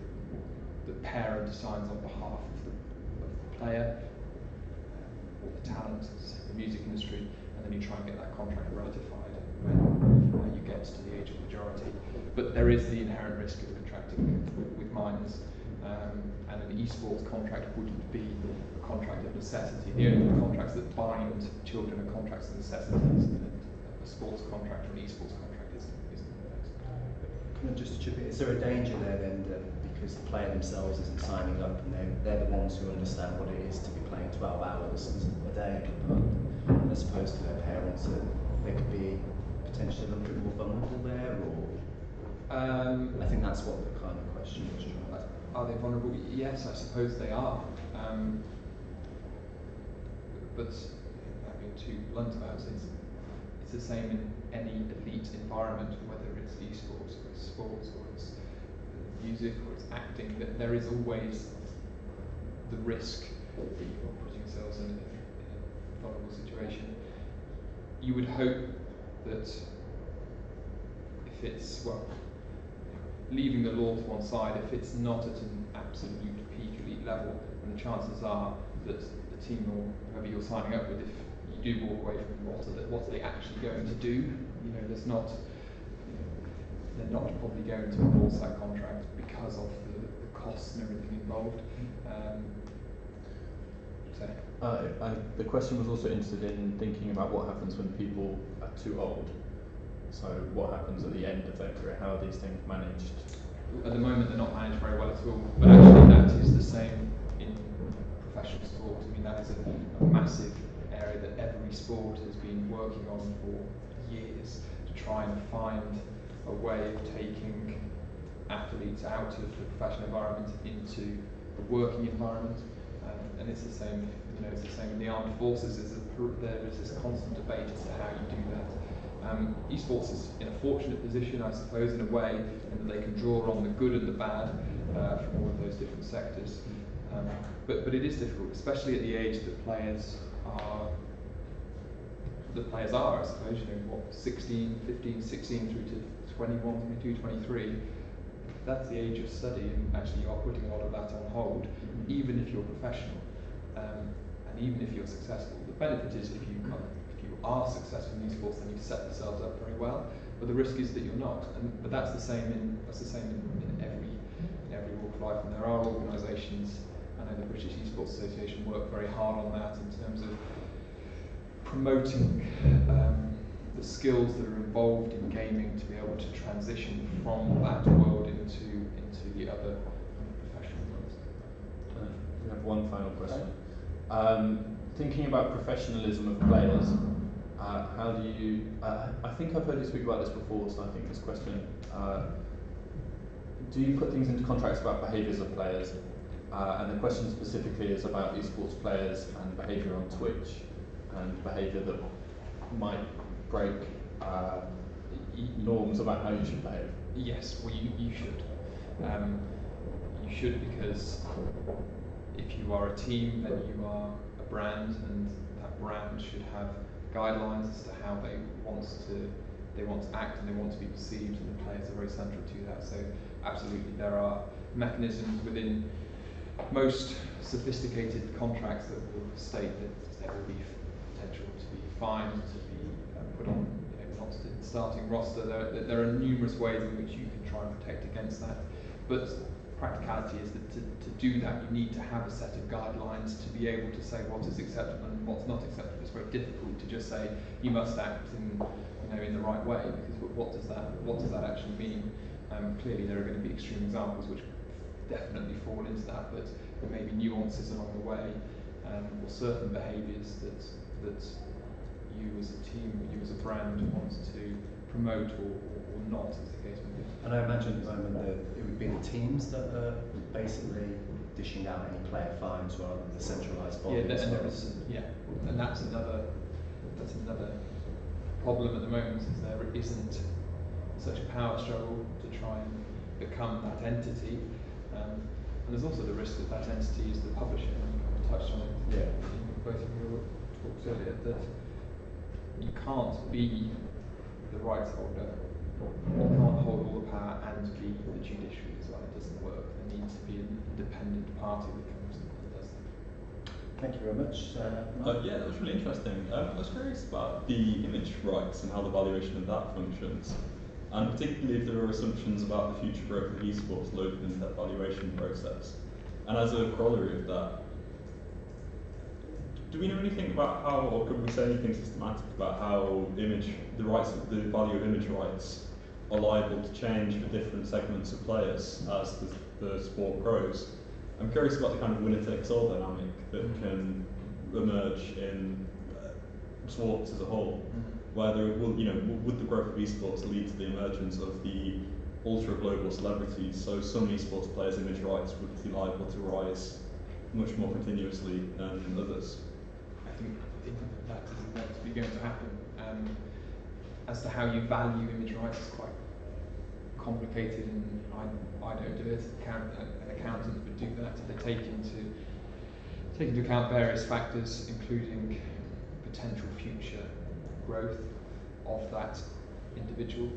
the parent signs on behalf of the player or the talent, the music industry, and then you try and get that contract ratified when you get to the age of majority. But there is the inherent risk of contracting with minors, and an esports contract wouldn't be a contract of necessity. The only contracts that bind children are contracts of necessities, and a sports contract or an esports contract isn't. Can I just chip in? Is there a danger there then that because the player themselves isn't signing up and they're the ones who understand what it is to be playing 12 hours a day as opposed to their parents, that they could be potentially a little bit more vulnerable there, or? I think that's what the kind of question was trying to ask. Are they vulnerable? Yes, I suppose they are. But being too blunt about it, it's the same in any elite environment, whether it's esports or it's sports or it's music or it's acting. That there is always the risk that you're putting yourselves in a vulnerable situation. You would hope that if it's, leaving the law to one side, if it's not at an absolute peak elite level, then the chances are that the team or whoever you're signing up with, if you do walk away from what are they actually going to do? You know, they're not probably going to enforce that contract because of the costs and everything involved. The question was also interested in thinking about what happens when people are too old. So what happens at the end of their career? How are these things managed? At the moment, they're not managed very well at all. But actually, that is the same in professional sport. I mean, that is a massive area that every sport has been working on for years to try and find a way of taking athletes out of the professional environment into the working environment. And it's the same, it's the same in the armed forces. There is this constant debate as to how you do that. Esports is in a fortunate position, I suppose, in a way, in that they can draw on the good and the bad from all of those different sectors. But it is difficult, especially at the age that players are, I suppose, 16, 15, 16 through to 21, 22, 23. That's the age of study, and actually you are putting a lot of that on hold, even if you're professional, and even if you're successful. The benefit is if you are successful in esports, then you set yourselves up very well. But the risk is that you're not. But that's the same in every walk of life. And there are organisations. I know the British Esports Association work very hard on that in terms of promoting the skills that are involved in gaming to be able to transition from that world into the other professional worlds. We have one final question. Thinking about professionalism of players, how do you? I think I've heard you speak about this before, so I think this question: do you put things into contracts about behaviours of players? And the question specifically is about esports players and behaviour on Twitch and behaviour that might break norms about how you should behave. Yes, well, you should. You should, because if you are a team, then you are a brand, and that brand should have guidelines as to how they want to act and they want to be perceived, and the players are very central to that. So absolutely, there are mechanisms within most sophisticated contracts that will state that there will be potential to be fined, to be put on not the starting roster. There are numerous ways in which you can try and protect against that, but practicality is that to do that you need to have a set of guidelines to be able to say what is acceptable and what's not acceptable. It's very difficult to just say you must act in the right way, because what does that actually mean? Clearly there are going to be extreme examples which definitely fall into that, but there may be nuances along the way, or certain behaviours that you as a team, you as a brand want to promote or not, as the case may be. And I imagine at the moment that it would be the teams that are basically dishing out any player fines rather than the centralised body. And that's another problem at the moment, is there isn't such a power struggle to try and become that entity. And there's also the risk that that entity is the publisher, and you kind of touched on it in both of your talks earlier, that you can't be the rights holder, you can't hold all the power and be the judiciary as well. It doesn't work. There needs to be an independent party that comes and does that. Thank you very much. Yeah, that was really interesting. I was curious about the image rights and how the valuation of that functions, and particularly if there are assumptions about the future growth of esports loaded into that valuation process. And as a corollary of that, do we know anything about how, or could we say anything systematic about how the value of image rights are liable to change for different segments of players as the sport grows? I'm curious about the kind of winner-takes-all dynamic that can emerge in sports as a whole, where there will, would the growth of esports lead to the emergence of the ultra-global celebrities? So some esports players' image rights would be liable to rise much more continuously than others. I think that is inevitably going to happen. As to how you value image rights is quite complicated, and I don't do it. An accountant would do that. They take into account various factors, including potential future growth of that individual.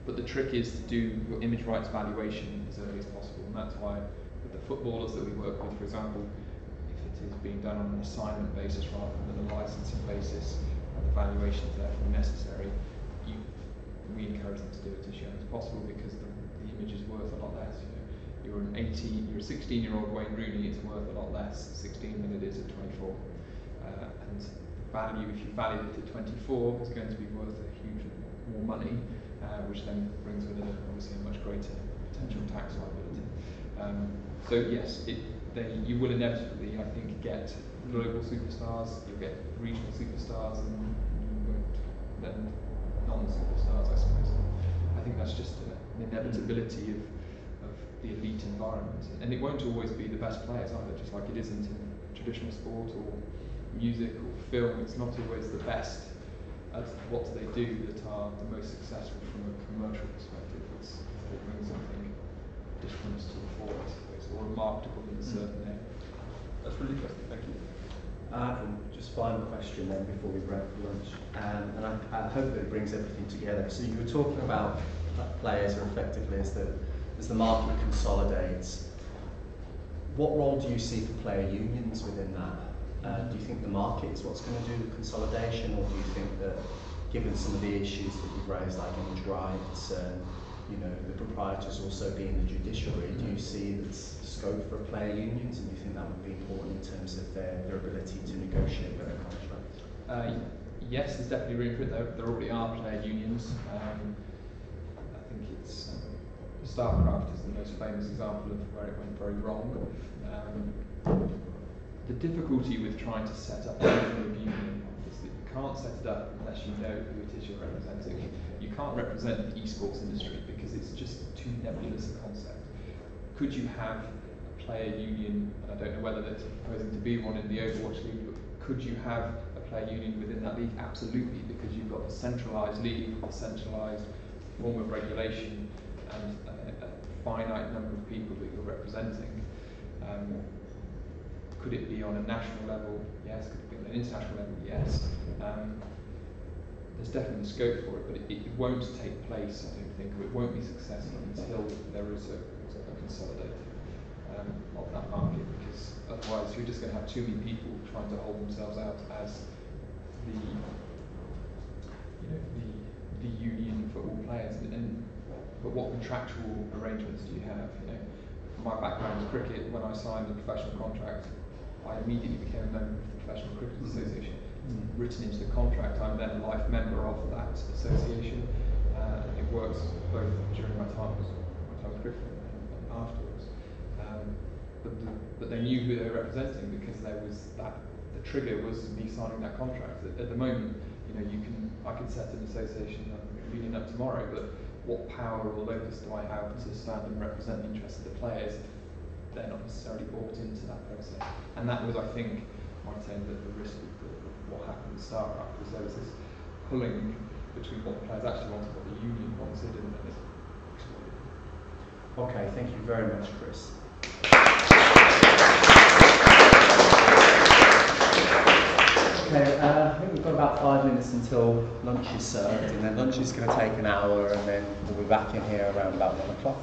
But the trick is to do your image rights valuation as early as possible, and that's why with the footballers that we work with, for example, if it is being done on an assignment basis rather than a licensing basis, and the valuation is therefore necessary, we encourage them to do it as young as possible, because the image is worth a lot less. You're a 16-year-old Wayne Rooney, it's worth a lot less 16 than it is at 24. And value, if you value it at 24, it's going to be worth a huge more money, which then brings with it obviously a much greater potential tax liability. So yes, you will inevitably, I think, get global superstars, you'll get regional superstars, and you won't then non-superstars, I suppose. I think that's just an inevitability of the elite environment. And it won't always be the best players either, just like it isn't in traditional sport or music or film. It's not always the best at what they do that are the most successful from a commercial perspective. It's they bring something different to the fore, I suppose, or remarkable in a certain area. That's really interesting, thank you. Just final question then before we break for lunch, and I hope that it brings everything together. So you were talking about players, or effectively as the market consolidates. What role do you see for player unions within that? Do you think the market is what's going to do the consolidation, or do you think that, given some of the issues that you've raised, like energy rights, the proprietors also being the judiciary, do you see there's scope for player unions, and do you think that would be important in terms of their ability to negotiate better contracts? Yes, there's definitely room for it. There already are player unions. I think it's StarCraft is the most famous example of where it went very wrong. The difficulty with trying to set up a union is that you can't set it up unless you know who it is you're representing. You can't represent the esports industry because it's just too nebulous a concept. Could you have a player union, and I don't know whether there's proposing to be one in the Overwatch League, but could you have a player union within that league? Absolutely, because you've got a centralised league, a centralised form of regulation, and a finite number of people that you're representing. Could it be on a national level? Yes. Could it be on an international level? Yes. There's definitely scope for it, but it won't take place, I don't think, or it won't be successful until there is a consolidating of that market, because otherwise you're just going to have too many people trying to hold themselves out as the union for all players. But what contractual arrangements do you have? My background is cricket. When I signed a professional contract, I immediately became a member of the Professional Cricket Association. Written into the contract, I'm then a life member of that association. It works both during my time with cricket and afterwards. But they knew who they were representing, because there was that. The trigger was me signing that contract. At the moment, I can set an association up, convening up tomorrow, but what power or locus do I have to stand and represent the interests of the players? They're not necessarily bought into that process. And that was, I think, I'd say the risk of what happened with StarCraft, was there was this pulling between what the players actually wanted, what the union wanted, and then it exploded. Okay, thank you very much, Chris. Okay, I think we've got about 5 minutes until lunch is served, and then lunch is going to take an hour, and then we'll be back in here around about 1 o'clock.